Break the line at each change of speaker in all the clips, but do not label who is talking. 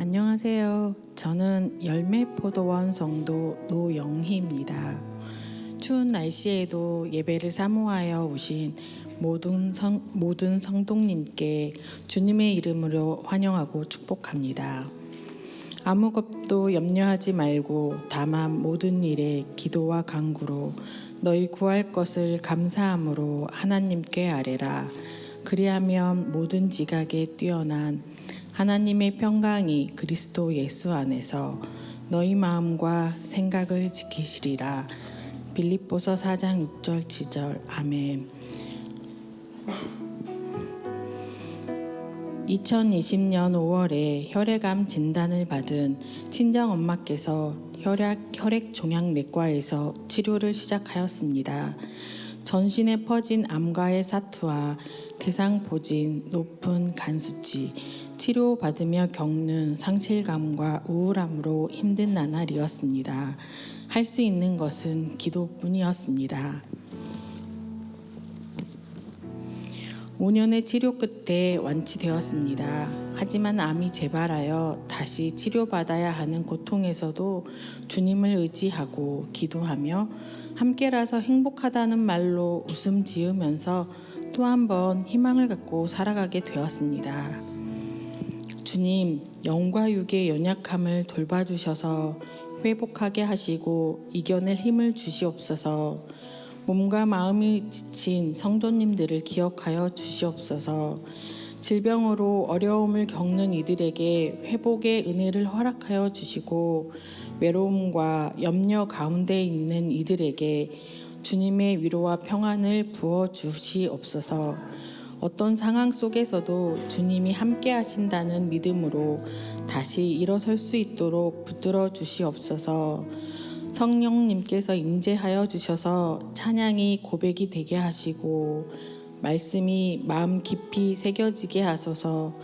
안녕하세요. 저는 열매포도원 성도 노영희입니다. 추운 날씨에도 예배를 사모하여 오신 모든 성도님께 주님의 이름으로 환영하고 축복합니다. 아무것도 염려하지 말고 다만 모든 일에 기도와 간구로 너희 구할 것을 감사함으로 하나님께 아뢰라. 그리하면 모든 지각에 뛰어난 하나님의 평강이 그리스도 예수 안에서 너희 마음과 생각을 지키시리라. 빌립보서 4장 6절 7절 아멘. 2020년 5월에 혈액암 진단을 받은 친정엄마께서 혈액 종양내과에서 치료를 시작하였습니다. 전신에 퍼진 암과의 사투와 대상포진, 높은 간수치, 치료받으며 겪는 상실감과 우울함으로 힘든 나날이었습니다. 할 수 있는 것은 기도뿐이었습니다. 5년의 치료 끝에 완치되었습니다. 하지만 암이 재발하여 다시 치료받아야 하는 고통에서도 주님을 의지하고 기도하며 함께라서 행복하다는 말로 웃음 지으면서 또 한 번 희망을 갖고 살아가게 되었습니다. 주님, 영과 육의 연약함을 돌봐주셔서 회복하게 하시고 이겨낼 힘을 주시옵소서. 몸과 마음이 지친 성도님들을 기억하여 주시옵소서. 질병으로 어려움을 겪는 이들에게 회복의 은혜를 허락하여 주시고 외로움과 염려 가운데 있는 이들에게 주님의 위로와 평안을 부어 주시옵소서. 어떤 상황 속에서도 주님이 함께 하신다는 믿음으로 다시 일어설 수 있도록 붙들어 주시옵소서. 성령님께서 임재하여 주셔서 찬양이 고백이 되게 하시고 말씀이 마음 깊이 새겨지게 하소서.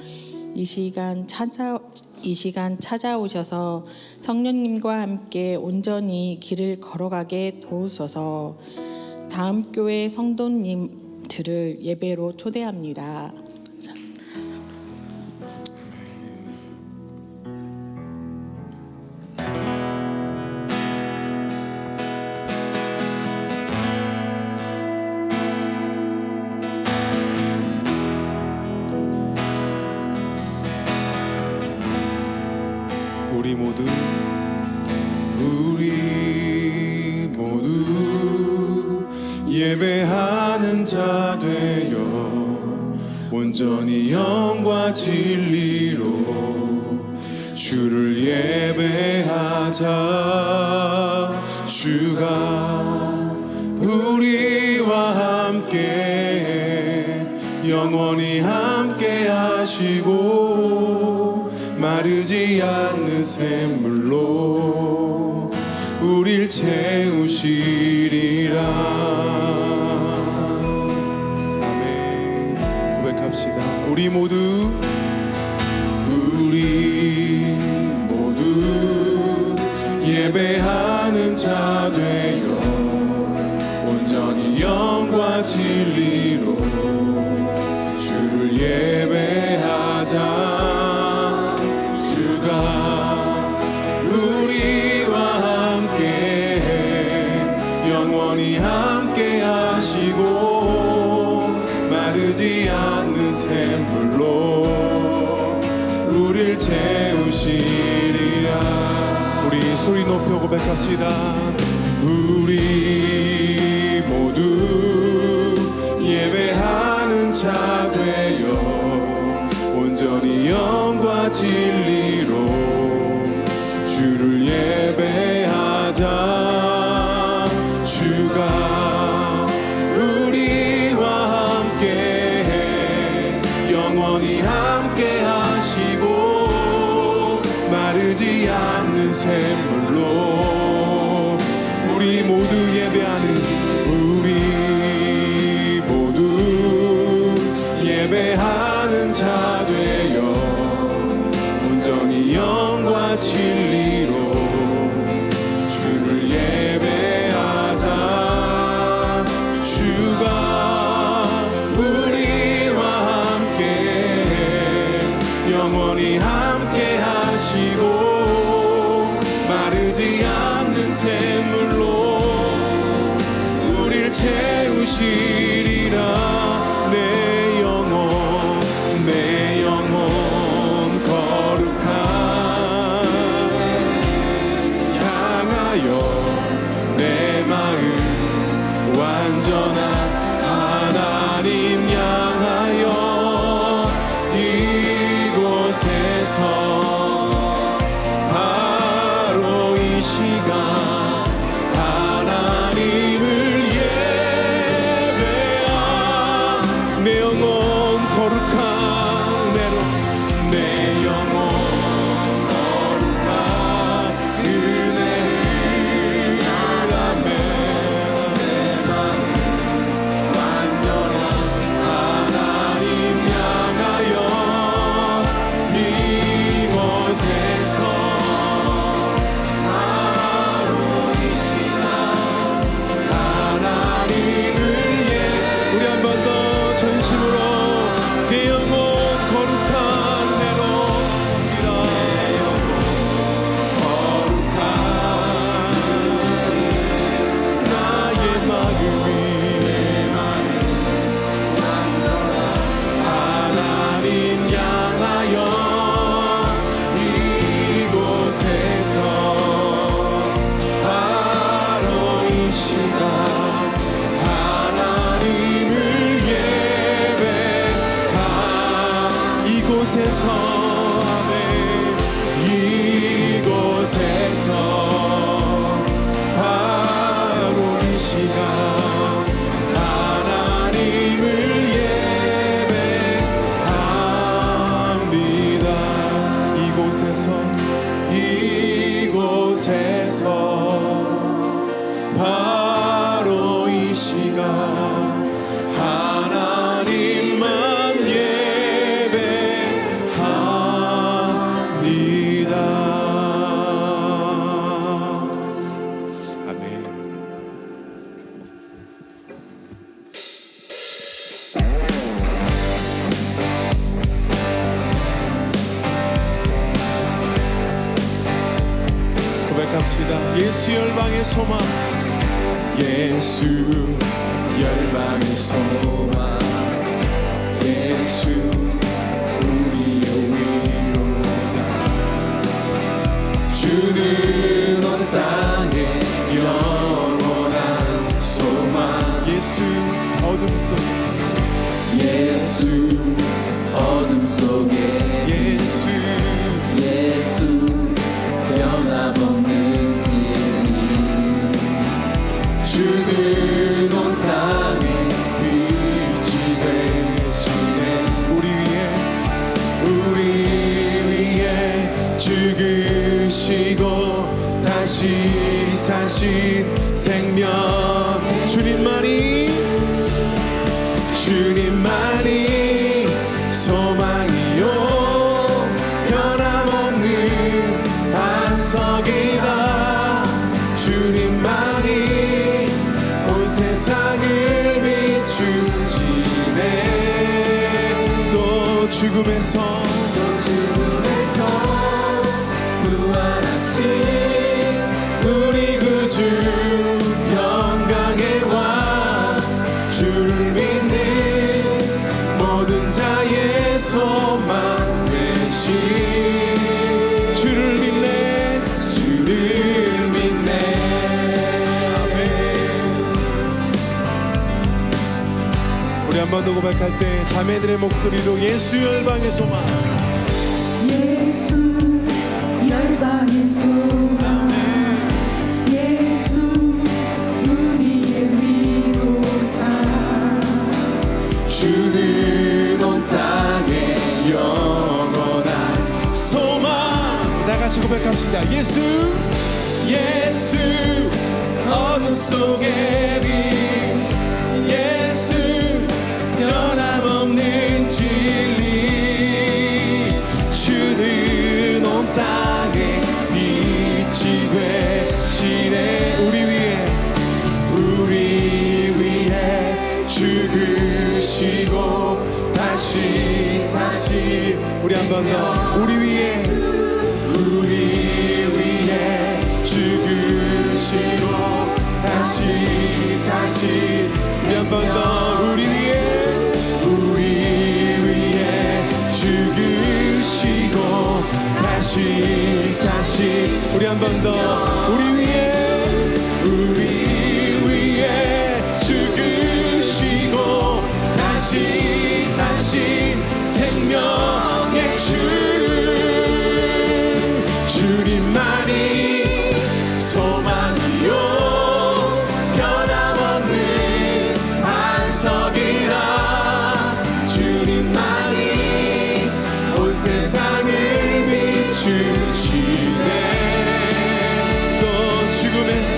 이 시간 찾아오셔서 성령님과 함께 온전히 길을 걸어가게 도우소서. 다음 교회 성도님들을 예배로 초대합니다.
우리 모두 예배하는 자 되어 온전히 영과 진리로 주를 예배하자. 주가 우리와 함께 영원히 함께 하시고 마르지 않는 샘물로 우릴 채우시리라. 아멘. 고백합시다. 우리 모두 예배하는 자 되어 온전히 영과 진리로 주를 예배하자. 우리와 함께 영원히 함께 하시고 마르지 않는 샘물로 우릴 채우시리라. 우리 소리 높여 고백합시다. 우리 모두 예배하는 자 되어 온전히 영과 진리로 주를 예배하자. 주가 우리와 함께 영원히 함께 하시고 마르지 않는 샘물로 우리 모두 예배하는 자 되어 온전히 영과 진리로 주를 예배하자. 주가 우리와 함께 영원히 함께 하시 채우시고 마르지 않는 샘물로 우릴 채우시리라. 내 영혼 거룩한 향하여 내 마음 완전한 하나님 향하여 이곳에서 바로 이 시간 하나님을 예배하. 내 영혼 거룩한 내 영혼 거룩한 은혜를 바라며 내 마음 완전한 하나님 향하여 이곳에서 바로 이 시간 하나님을 우리 한 번 더 전심으로 내 영혼 거룩한 내로 거룩한 나의 마음이 하나님 향하여 이곳에서 바로 이 시간 하나님을 예배하. 이곳에서 아멘. 이곳에서 바로 이 시간 하나님을 예배합니다. 이곳에서 바로 이 시간 하나님만 예배합니다. 아멘. 고백합시다. 예수 열방의 소망, 예수 열방의 소망, 예수 우리의 위로자. 주는 온 땅에 영원한 소망. 예수 어둠 속에, 예수 어둠 속에, 예수 변함없는 진리. 주는 온 땅에 빛이 되시네. 우리 위에 죽으시고 다시 사신 생명. 주님만이 소망이요 변함없는 반석이다. 주님만이 온 세상을 비추시네. 또 죽음에서 부활하신 우리 구주 영광의 왕. 주를 믿는 모든 자의 소망 되신. 주를 믿네. 아멘. 우리 한 번 더 고백할 때 자매들의 목소리로 예수 열방의 소망,
예수 열방의 소망, 예수 우리의 위로자.
주는 온 땅에 영원한 소망. 다 같이 고백합시다. 예수 어둠 속에 빛, 예수 변함없는 진리. 주는 온 땅에 빛이 되시네. 우리 위해 죽으시고 다시 사신. 우리 한 번 더. 우리 위해 다시 사시 우리 한 번 더 우리 위에 죽으시고 다시 사신 생명의 주님만이 소망이요 변함없는 반석이라 주님만이 온 세상을 비추시네 또 죽음에서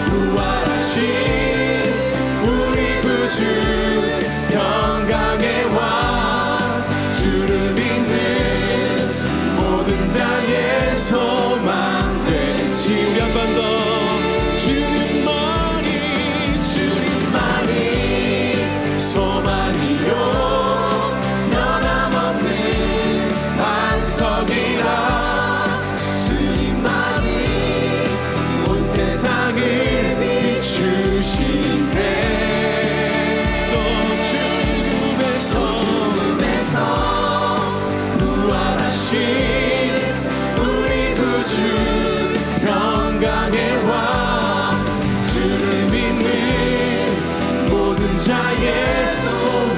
부활하신 우리 구주 평강의 왕 주를 믿는 모든 자의 소망 되시 우리 한 번 더 주님만이 소망이요 변함없는 반석이라 주님만이 온 세상을 비추시네 또 죽음에서 부활하신 우리 구주 평강의 왕 주를 믿는 모든 자의 소망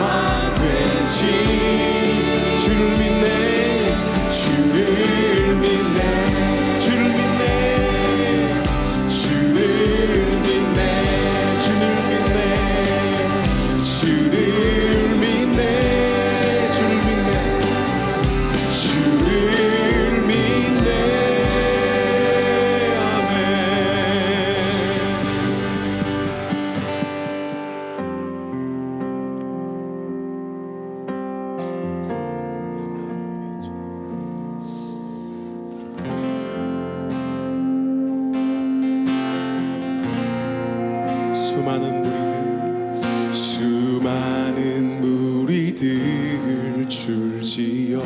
되시 주를 믿네 주를 믿네 주를 믿네 주를 믿네 주를 믿네 주를 믿네 주를 믿네 주를 믿네 아멘 수많은 무리들 줄지어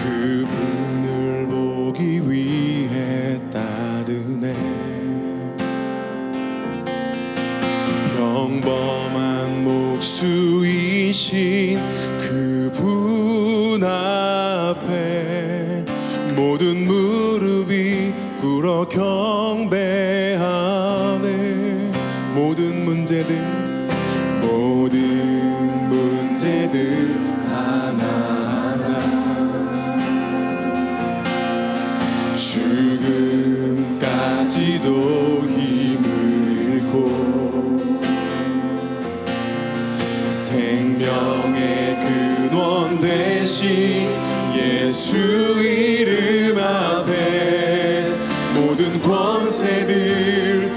그분을 보기 위해 따르네 평범한 목수이신 그분 앞에 모든 무릎이 꿇어 경배하네 모든 문제들 하나하나 죽음까지도 힘을 잃고 생명의 근원 되신 예수 이름 앞에 모든 권세들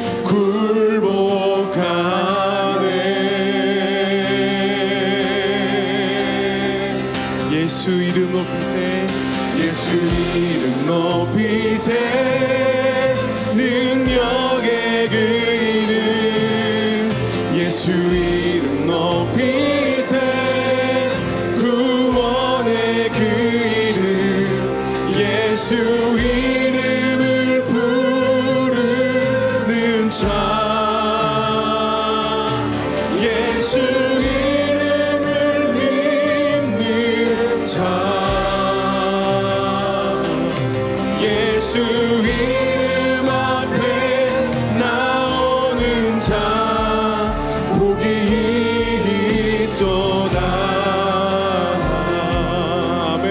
굴복하네 예수 이름 높이세 예수 이름 높이세 능력의 그 이름 예수 이름 높이세 구원의 그 이름 예수 이름을 부르는 자 예수 이름을 믿는 자 예수 이름 앞에 나오는 자 복이 있도다 아멘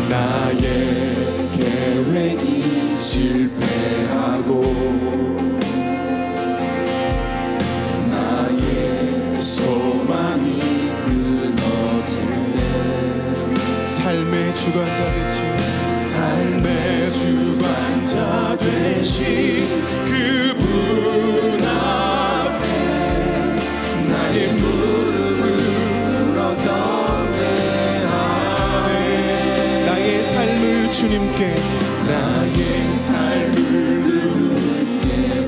나의 계획이 실패하고 나의 소망이 끊어질 때 삶의 주관자 되신 그분 앞에 나의 무릎을 꿇어 경배하네 나의 삶을 주님께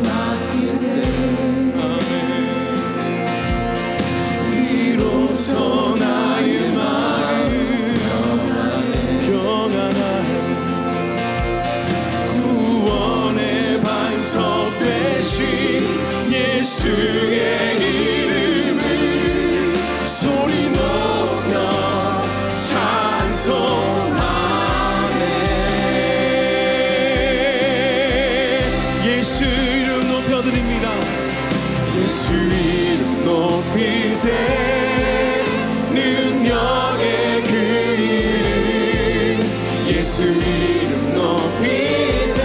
맡길 때 아멘 비로소 나의 마음 평안함 구원의 반석 되신 예수 예수의 이름을 소리 높여 찬송하네. 예수 이름 높여드립니다. 예수 이름 높이세. 능력의 그 이름 예수 이름 높이세.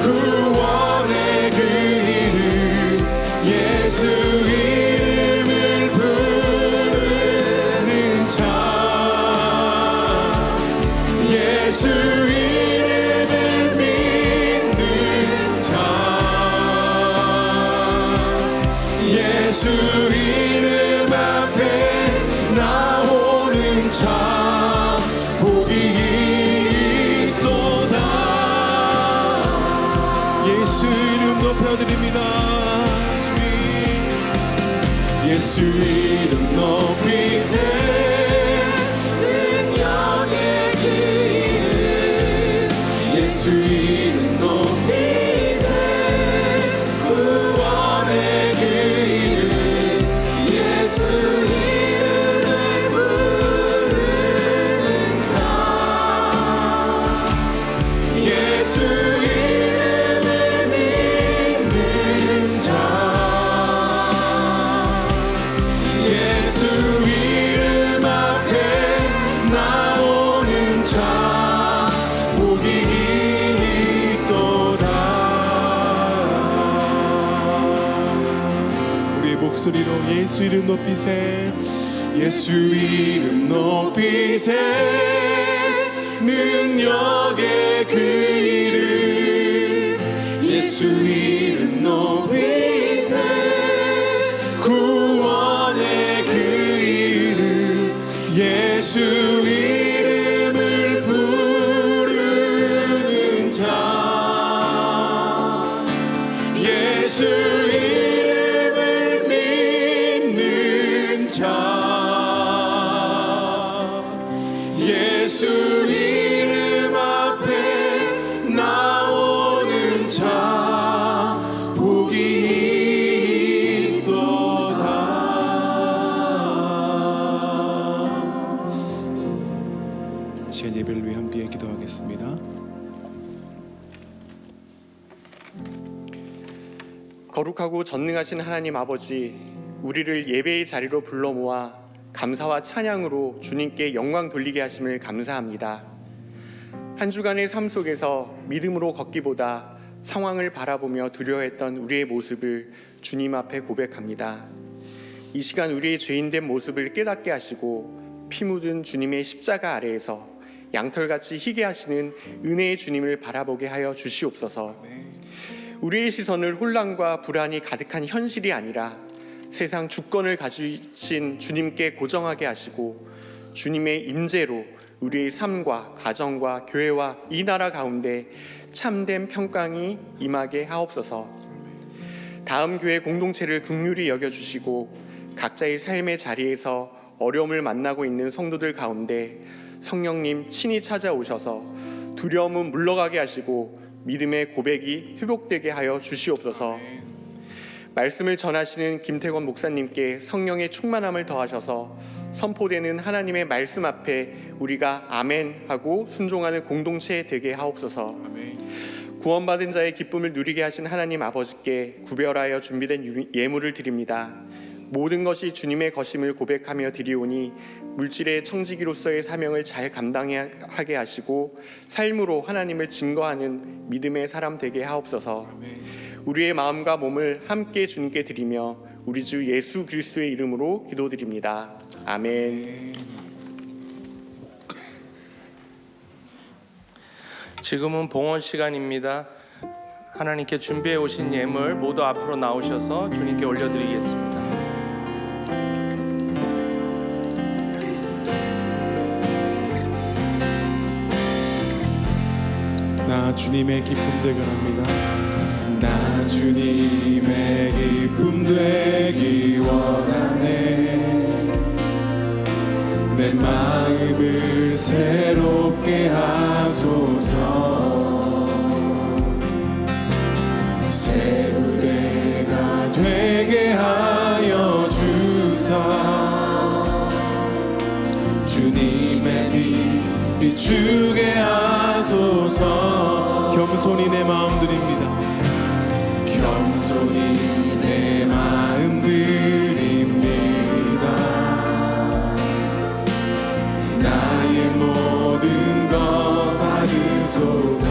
구원의 그 이름 예수 이름을 부르는 자. 예수 이름을 믿는 자. 예수 이름 앞에 나오는 자 복이 있도다. 예수 이름 높여드립니다. 예수 이름 높이세. 능력의 그 이름 예수 이름 높이세. 구원의 그 이름 예수 이름을 부르는 자. 예수 이름을 믿는 자. 예수 이름 앞에 나오는 자 복이 있도다. 우리의 목소리로 예수 이름 높이세. 예수 이름 높이세. 능력의 그 이름 예수 이름 높이세. 구원의 그 이름 예수 이름을 부르는 자. 예수 이름을 믿는 자. 예수 이름 앞에 나오는 자 복이 있도다. 시간 예배를 위해 함께 기도하겠습니다.
거룩하고 전능하신 하나님 아버지, 우리를 예배의 자리로 불러 모아 감사와 찬양으로 주님께 영광 돌리게 하심을 감사합니다. 한 주간의 삶 속에서 믿음으로 걷기보다 상황을 바라보며 두려워했던 우리의 모습을 주님 앞에 고백합니다. 이 시간 우리의 죄인된 모습을 깨닫게 하시고 피 묻은 주님의 십자가 아래에서 양털같이 희게 하시는 은혜의 주님을 바라보게 하여 주시옵소서. 우리의 시선을 혼란과 불안이 가득한 현실이 아니라 세상 주권을 가지신 주님께 고정하게 하시고 주님의 임재로 우리의 삶과 가정과 교회와 이 나라 가운데 참된 평강이 임하게 하옵소서. 다음 교회 공동체를 긍휼히 여겨주시고 각자의 삶의 자리에서 어려움을 만나고 있는 성도들 가운데 성령님 친히 찾아오셔서 두려움은 물러가게 하시고 믿음의 고백이 회복되게 하여 주시옵소서. 말씀을 전하시는 김태권 목사님께 성령의 충만함을 더하셔서 선포되는 하나님의 말씀 앞에 우리가 아멘 하고 순종하는 공동체 되게 하옵소서. 구원받은 자의 기쁨을 누리게 하신 하나님 아버지께 구별하여 준비된 예물을 드립니다. 모든 것이 주님의 것임을 고백하며 드리오니 물질의 청지기로서의 사명을 잘 감당하게 하시고 삶으로 하나님을 증거하는 믿음의 사람 되게 하옵소서. 우리의 마음과 몸을 함께 주님께 드리며 우리 주 예수 그리스도의 이름으로 기도드립니다. 아멘.
지금은 봉헌 시간입니다. 하나님께 준비해 오신 예물 모두 앞으로 나오셔서 주님께 올려드리겠습니다.
나 주님의 기쁨 되게 합니다. 나 주님의 기쁨 되기 원하네. 내 마음을 새롭게 하소서. 새 무대가 되 되게 하여 주사 주님의 빛 비추게 하소서. 겸손히 내 마음 드립니다. 겸손히 내 마음 드립니다. 나의 모든 것 받으소서.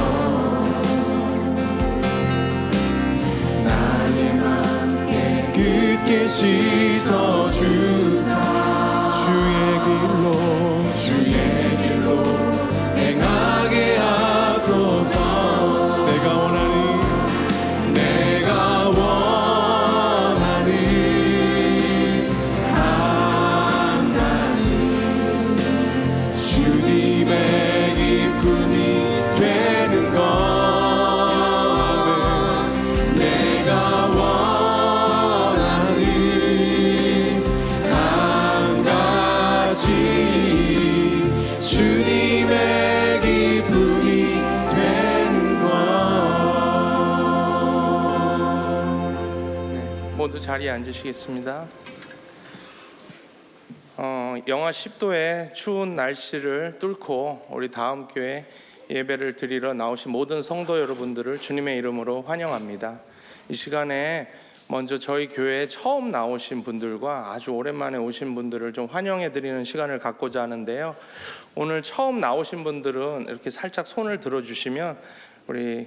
나의 맘 깨끗게 씻어 주사 주의 길로 행하게 하소서. 내가 원하는 한 가지 주님의 기쁨이 되는 것은 내가 원하는 한 가지 주님의 기쁨이 되는 것.
모두 자리에 앉으시겠습니다. 영하 10도의 추운 날씨를 뚫고 우리 다음 교회 예배를 드리러 나오신 모든 성도 여러분들을 주님의 이름으로 환영합니다. 이 시간에 먼저 저희 교회에 처음 나오신 분들과 아주 오랜만에 오신 분들을 좀 환영해 드리는 시간을 갖고자 하는데요. 오늘 처음 나오신 분들은 이렇게 살짝 손을 들어주시면 우리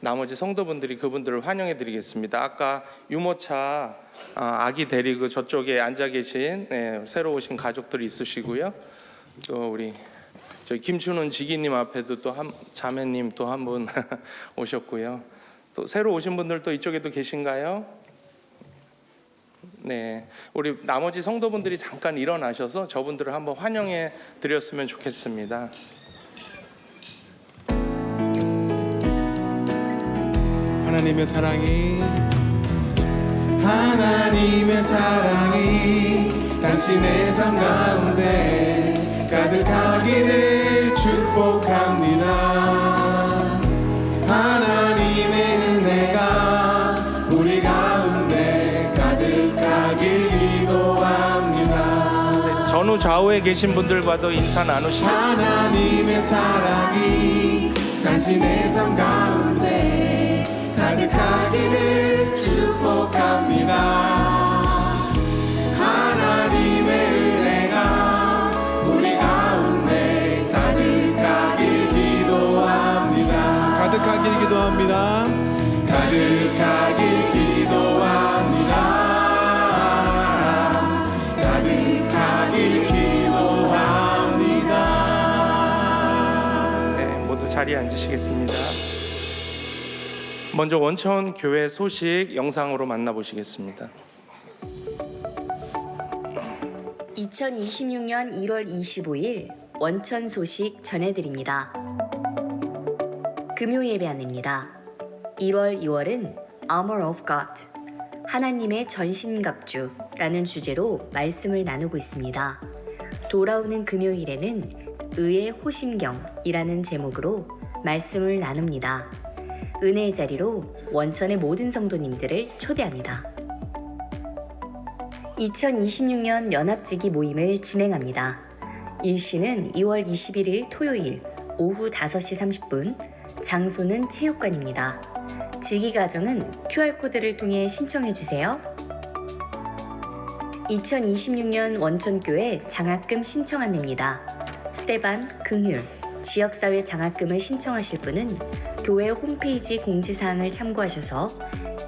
나머지 성도분들이 그분들을 환영해 드리겠습니다. 아까 유모차 아기 데리고 저쪽에 앉아 계신 새로 오신 가족들이 있으시고요. 또 우리 저희 김춘훈 지기님 앞에도 또 자매님 또 한 분 오셨고요. 또 새로 오신 분들 또 이쪽에도 계신가요? 네, 우리 나머지 성도분들이 잠깐 일어나셔서 저분들을 한번 환영해 드렸으면 좋겠습니다.
하나님의 사랑이 당신의 삶 가운데 가득하기를 축복합니다. 하나님의 은혜가 우리 가운데 가득하길 기도합니다.
전후 좌우에 계신 분들과도 인사 나누시죠.
하나님의 사랑이 당신의 삶 가운데 가득하기를 축복합니다. 하나님의 은혜가 우리 가운데 가득하길 기도합니다. 가득하길 기도합니다. 가득하길 기도합니다. 가득하길 기도합니다.
네, 모두 자리에 앉으시겠습니다. 먼저 원천 교회 소식 영상으로 만나보시겠습니다.
2026년 1월 25일 원천 소식 전해드립니다. 금요 예배 안내입니다. 1월 2월은 Armor of God, 하나님의 전신갑주라는 주제로 말씀을 나누고 있습니다. 돌아오는 금요일에는 의의 호심경이라는 제목으로 말씀을 나눕니다. 은혜의 자리로 원천의 모든 성도님들을 초대합니다. 2026년 연합지기 모임을 진행합니다. 일시는 2월 21일 토요일 오후 5시 30분, 장소는 체육관입니다. 지기과정은 QR코드를 통해 신청해주세요. 2026년 원천교회 장학금 신청 안내입니다. 스테반, 긍휼, 지역사회 장학금을 신청하실 분은 교회 홈페이지 공지사항을 참고하셔서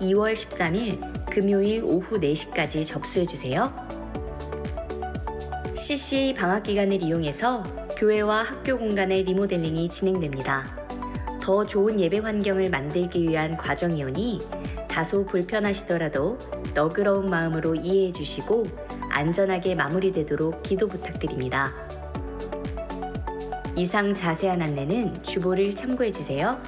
2월 13일 금요일 오후 4시까지 접수해주세요. CCA 방학기간을 이용해서 교회와 학교 공간의 리모델링이 진행됩니다. 더 좋은 예배 환경을 만들기 위한 과정이오니 다소 불편하시더라도 너그러운 마음으로 이해해 주시고 안전하게 마무리되도록 기도 부탁드립니다. 이상 자세한 안내는 주보를 참고해 주세요.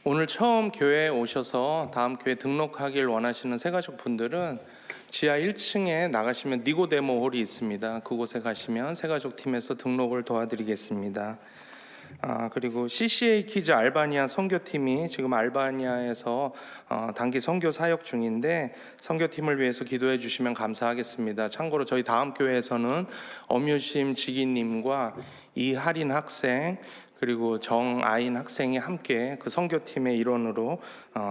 오늘 처음 교회에 오셔서 다음 교회 등록하길 원하시는 새가족 분들은 지하 1층에 나가시면 니고데모 홀이 있습니다. 그곳에 가시면 새가족 팀에서 등록을 도와드리겠습니다. 그리고 CCA 키즈 알바니아 선교팀이 지금 알바니아에서 단기 선교 사역 중인데 선교팀을 위해서 기도해 주시면 감사하겠습니다. 참고로 저희 다음 교회에서는 엄유심 지기님과 이하린 학생 그리고 정아인 학생이 함께 그 선교팀의 일원으로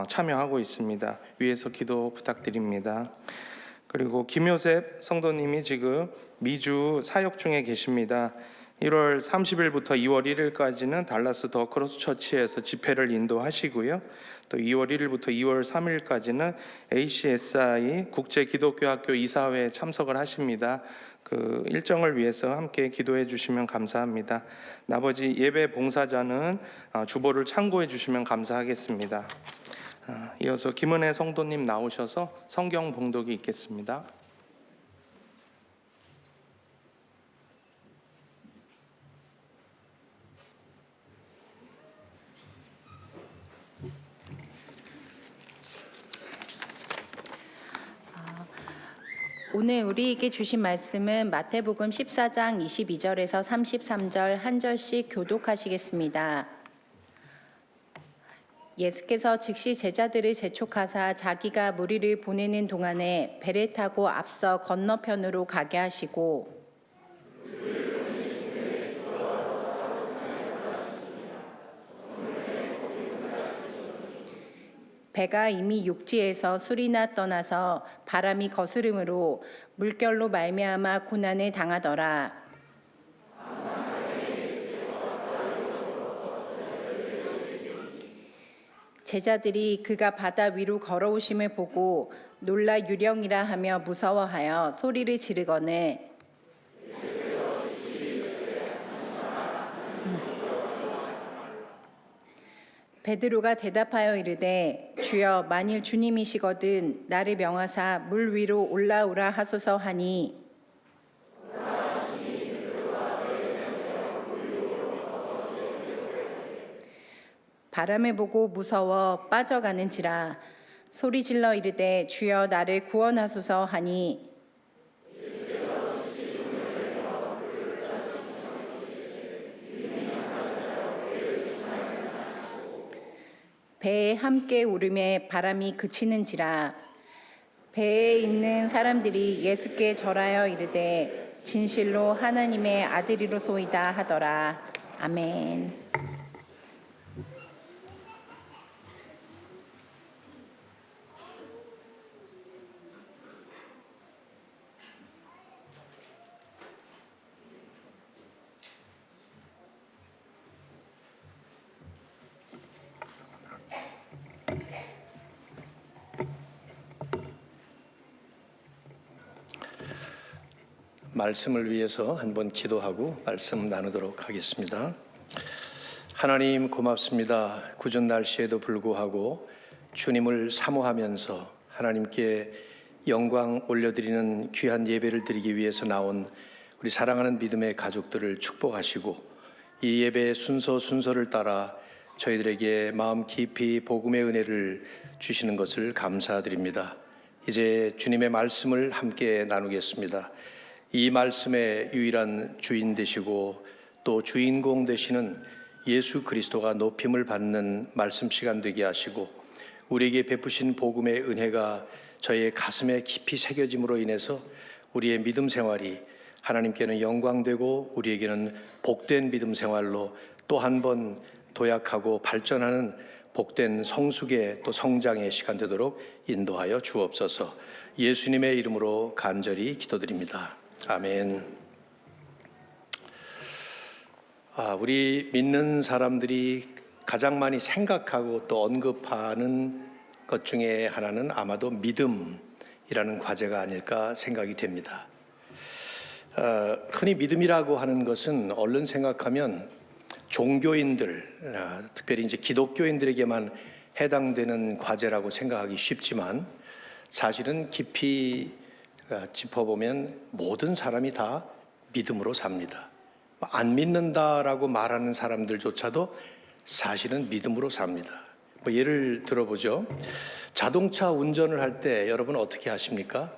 참여하고 있습니다. 위에서 기도 부탁드립니다. 그리고 김효셉 성도님이 지금 미주 사역 중에 계십니다. 1월 30일부터 2월 1일까지는 달라스 더 크로스 처치에서 집회를 인도하시고요. 또 2월 1일부터 2월 3일까지는 ACSI 국제 기독교학교 이사회에 참석을 하십니다. 그 일정을 위해서 함께 기도해 주시면 감사합니다. 나머지 예배 봉사자는 주보를 참고해 주시면 감사하겠습니다. 이어서 김은혜 성도님 나오셔서 성경 봉독이 있겠습니다.
오늘 우리에게 주신 말씀은 마태복음 14장 22절에서 33절 한 절씩 교독하시겠습니다. 예수께서 즉시 제자들을 재촉하사 자기가 무리를 보내는 동안에 배를 타고 앞서 건너편으로 가게 하시고 배가 이미 육지에서 수리나 떠나서 바람이 거스름으로 물결로 말미암아 고난을 당하더라. 제자들이 그가 바다 위로 걸어오심을 보고 놀라 유령이라 하며 무서워하여 소리를 지르거늘 베드로가 대답하여 이르되 주여 만일 주님이시거든 나를 명하사 물 위로 올라오라 하소서 하니 바람을 보고 무서워 빠져가는지라 소리질러 이르되 주여 나를 구원하소서 하니 배에 함께 오르매 바람이 그치는지라 배에 있는 사람들이 예수께 절하여 이르되 진실로 하나님의 아들이로소이다 하더라. 아멘.
말씀을 위해서 한번 기도하고 말씀 나누도록 하겠습니다. 하나님 고맙습니다. 궂은 날씨에도 불구하고 주님을 사모하면서 하나님께 영광 올려드리는 귀한 예배를 드리기 위해서 나온 우리 사랑하는 믿음의 가족들을 축복하시고 이 예배의 순서를 따라 저희들에게 마음 깊이 복음의 은혜를 주시는 것을 감사드립니다. 이제 주님의 말씀을 함께 나누겠습니다. 이 말씀의 유일한 주인 되시고 또 주인공 되시는 예수 그리스도가 높임을 받는 말씀 시간 되게 하시고 우리에게 베푸신 복음의 은혜가 저희의 가슴에 깊이 새겨짐으로 인해서 우리의 믿음 생활이 하나님께는 영광되고 우리에게는 복된 믿음 생활로 또 한 번 도약하고 발전하는 복된 성숙의 또 성장의 시간 되도록 인도하여 주옵소서. 예수님의 이름으로 간절히 기도드립니다. 아멘. 우리 믿는 사람들이 가장 많이 생각하고 또 언급하는 것 중에 하나는 아마도 믿음이라는 과제가 아닐까 생각이 됩니다. 흔히 믿음이라고 하는 것은 얼른 생각하면 종교인들, 특별히 이제 기독교인들에게만 해당되는 과제라고 생각하기 쉽지만 사실은 깊이 짚어보면 모든 사람이 다 믿음으로 삽니다. 안 믿는다라고 말하는 사람들조차도 사실은 믿음으로 삽니다. 예를 들어보죠. 자동차 운전을 할 때 여러분 어떻게 하십니까?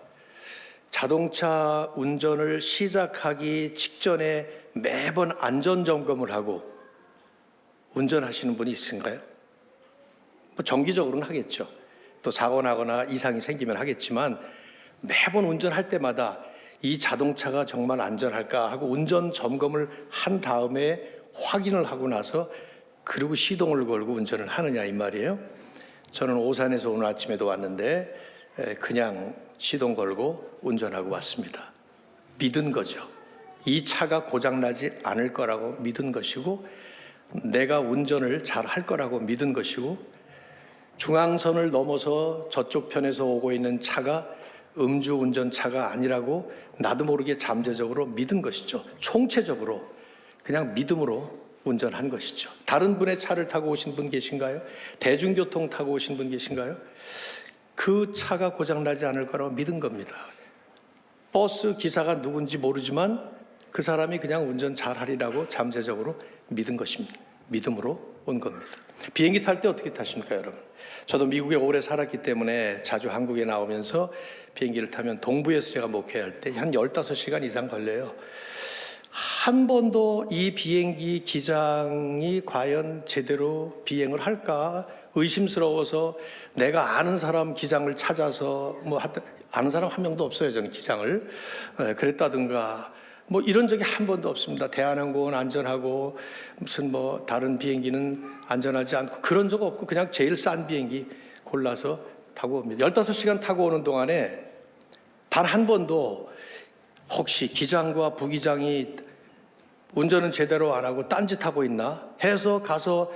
자동차 운전을 시작하기 직전에 매번 안전점검을 하고 운전하시는 분이 있으신가요? 뭐 정기적으로는 하겠죠. 또 사고 나거나 이상이 생기면 하겠지만 매번 운전할 때마다 이 자동차가 정말 안전할까 하고 운전 점검을 한 다음에 확인을 하고 나서 그리고 시동을 걸고 운전을 하느냐 이 말이에요. 저는 오산에서 오늘 아침에도 왔는데 그냥 시동 걸고 운전하고 왔습니다. 믿은 거죠. 이 차가 고장나지 않을 거라고 믿은 것이고 내가 운전을 잘 할 거라고 믿은 것이고 중앙선을 넘어서 저쪽 편에서 오고 있는 차가 음주운전차가 아니라고 나도 모르게 잠재적으로 믿은 것이죠. 총체적으로 그냥 믿음으로 운전한 것이죠. 다른 분의 차를 타고 오신 분 계신가요? 대중교통 타고 오신 분 계신가요? 그 차가 고장나지 않을 거라고 믿은 겁니다. 버스 기사가 누군지 모르지만 그 사람이 그냥 운전 잘하리라고 잠재적으로 믿은 것입니다. 믿음으로 온 겁니다. 비행기 탈 때 어떻게 타십니까, 여러분? 저도 미국에 오래 살았기 때문에 자주 한국에 나오면서 비행기를 타면 동부에서 제가 목회할 때 한 15시간 이상 걸려요. 한 번도 이 비행기 기장이 과연 제대로 비행을 할까 의심스러워서 내가 아는 사람 기장을 찾아서 아는 사람 한 명도 없어요. 저는 기장을 그랬다든가 뭐 이런 적이 한 번도 없습니다. 대한항공은 안전하고 무슨 뭐 다른 비행기는 안전하지 않고 그런 적 없고 그냥 제일 싼 비행기 골라서 타고 옵니다. 15시간 타고 오는 동안에 단 한 번도 혹시 기장과 부기장이 운전은 제대로 안 하고 딴짓하고 있나 해서 가서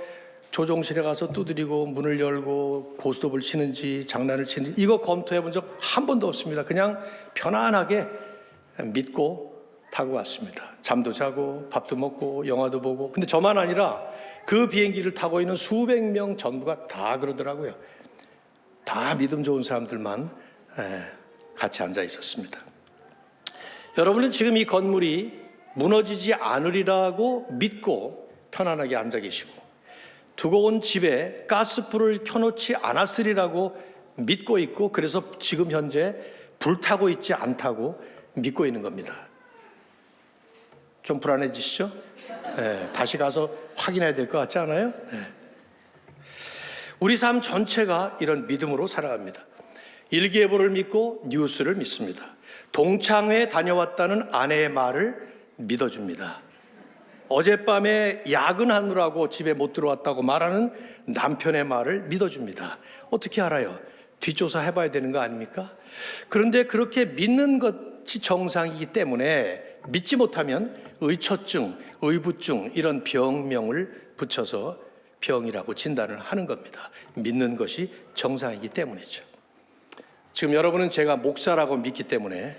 조종실에 가서 두드리고 문을 열고 고스톱을 치는지 장난을 치는지 이거 검토해 본 적 한 번도 없습니다. 그냥 편안하게 믿고 타고 왔습니다. 잠도 자고 밥도 먹고 영화도 보고. 근데 저만 아니라 그 비행기를 타고 있는 수백 명 전부가 다 그러더라고요. 다 믿음 좋은 사람들만 같이 앉아 있었습니다. 여러분은 지금 이 건물이 무너지지 않으리라고 믿고 편안하게 앉아 계시고 두고 온 집에 가스불을 켜놓지 않았으리라고 믿고 있고 그래서 지금 현재 불타고 있지 않다고 믿고 있는 겁니다. 좀 불안해지시죠? 네, 다시 가서 확인해야 될 것 같지 않아요? 네. 우리 삶 전체가 이런 믿음으로 살아갑니다. 일기예보를 믿고 뉴스를 믿습니다. 동창회 다녀왔다는 아내의 말을 믿어줍니다. 어젯밤에 야근하느라고 집에 못 들어왔다고 말하는 남편의 말을 믿어줍니다. 어떻게 알아요? 뒷조사 해봐야 되는 거 아닙니까? 그런데 그렇게 믿는 것이 정상이기 때문에 믿지 못하면 의처증, 의부증 이런 병명을 붙여서 병이라고 진단을 하는 겁니다. 믿는 것이 정상이기 때문이죠. 지금 여러분은 제가 목사라고 믿기 때문에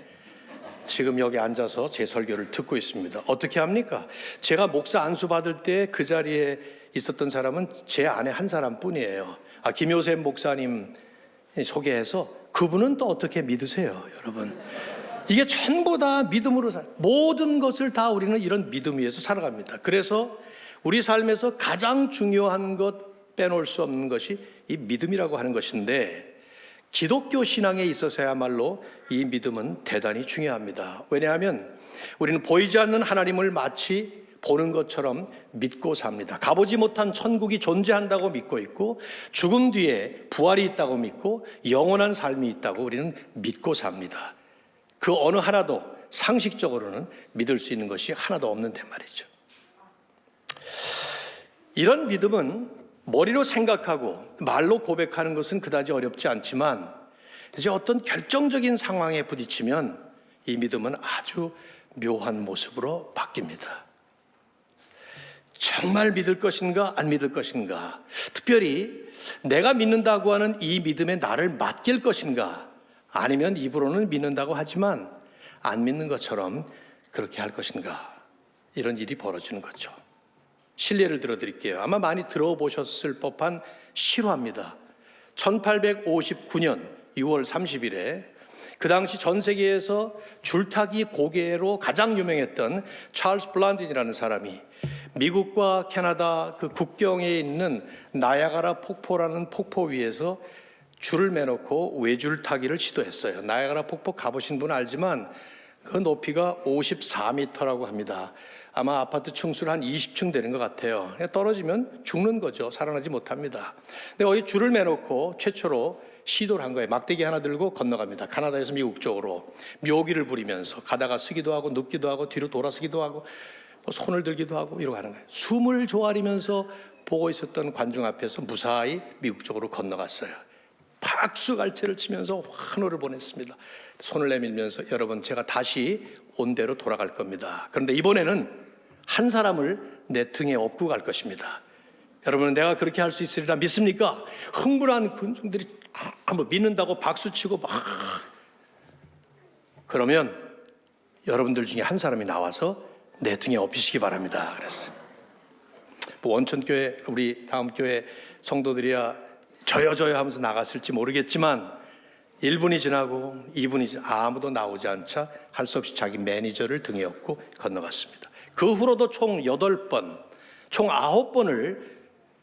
지금 여기 앉아서 제 설교를 듣고 있습니다. 어떻게 합니까? 제가 목사 안수 받을 때 그 자리에 있었던 사람은 제 아내 한 사람뿐이에요. 김효셉 목사님 소개해서 그분은 또 어떻게 믿으세요, 여러분? 이게 전부 다 믿음으로 모든 것을 다 우리는 이런 믿음 위에서 살아갑니다. 그래서 우리 삶에서 가장 중요한 것 빼놓을 수 없는 것이 이 믿음이라고 하는 것인데 기독교 신앙에 있어서야말로 이 믿음은 대단히 중요합니다. 왜냐하면 우리는 보이지 않는 하나님을 마치 보는 것처럼 믿고 삽니다. 가보지 못한 천국이 존재한다고 믿고 있고 죽음 뒤에 부활이 있다고 믿고 영원한 삶이 있다고 우리는 믿고 삽니다. 그 어느 하나도 상식적으로는 믿을 수 있는 것이 하나도 없는데 말이죠. 이런 믿음은 머리로 생각하고 말로 고백하는 것은 그다지 어렵지 않지만 이제 어떤 결정적인 상황에 부딪히면 이 믿음은 아주 묘한 모습으로 바뀝니다. 정말 믿을 것인가 안 믿을 것인가, 특별히 내가 믿는다고 하는 이 믿음에 나를 맡길 것인가, 아니면 입으로는 믿는다고 하지만 안 믿는 것처럼 그렇게 할 것인가, 이런 일이 벌어지는 거죠. 실례를 들어드릴게요. 아마 많이 들어보셨을 법한 실화입니다. 1859년 6월 30일에 그 당시 전 세계에서 줄타기 고개로 가장 유명했던 찰스 블란딘이라는 사람이 미국과 캐나다 그 국경에 있는 나야가라 폭포라는 폭포 위에서 줄을 매놓고 외줄타기를 시도했어요. 나야가라 폭포 가보신 분은 알지만 그 높이가 54m라고 합니다. 아마 아파트 층수는 한 20층 되는 것 같아요. 떨어지면 죽는 거죠. 살아나지 못합니다. 근데 거기 줄을 매놓고 최초로 시도를 한 거예요. 막대기 하나 들고 건너갑니다. 카나다에서 미국 쪽으로 묘기를 부리면서 가다가 쓰기도 하고 눕기도 하고 뒤로 돌아서기도 하고 손을 들기도 하고 이러고 하는 거예요. 숨을 조아리면서 보고 있었던 관중 앞에서 무사히 미국 쪽으로 건너갔어요. 박수갈채를 치면서 환호를 보냈습니다. 손을 내밀면서 여러분 제가 다시 온 대로 돌아갈 겁니다. 그런데 이번에는 한 사람을 내 등에 업고 갈 것입니다. 여러분은 내가 그렇게 할 수 있으리라 믿습니까? 흥분한 군중들이 한번 믿는다고 박수치고 막 그러면 여러분들 중에 한 사람이 나와서 내 등에 업히시기 바랍니다. 그랬어요. 뭐 원천교회 우리 다음 교회 성도들이야 저요 하면서 나갔을지 모르겠지만 1분이 지나고 2분이 지나고 아무도 나오지 않자 할 수 없이 자기 매니저를 등에 업고 건너갔습니다. 그 후로도 총 8번, 총 9번을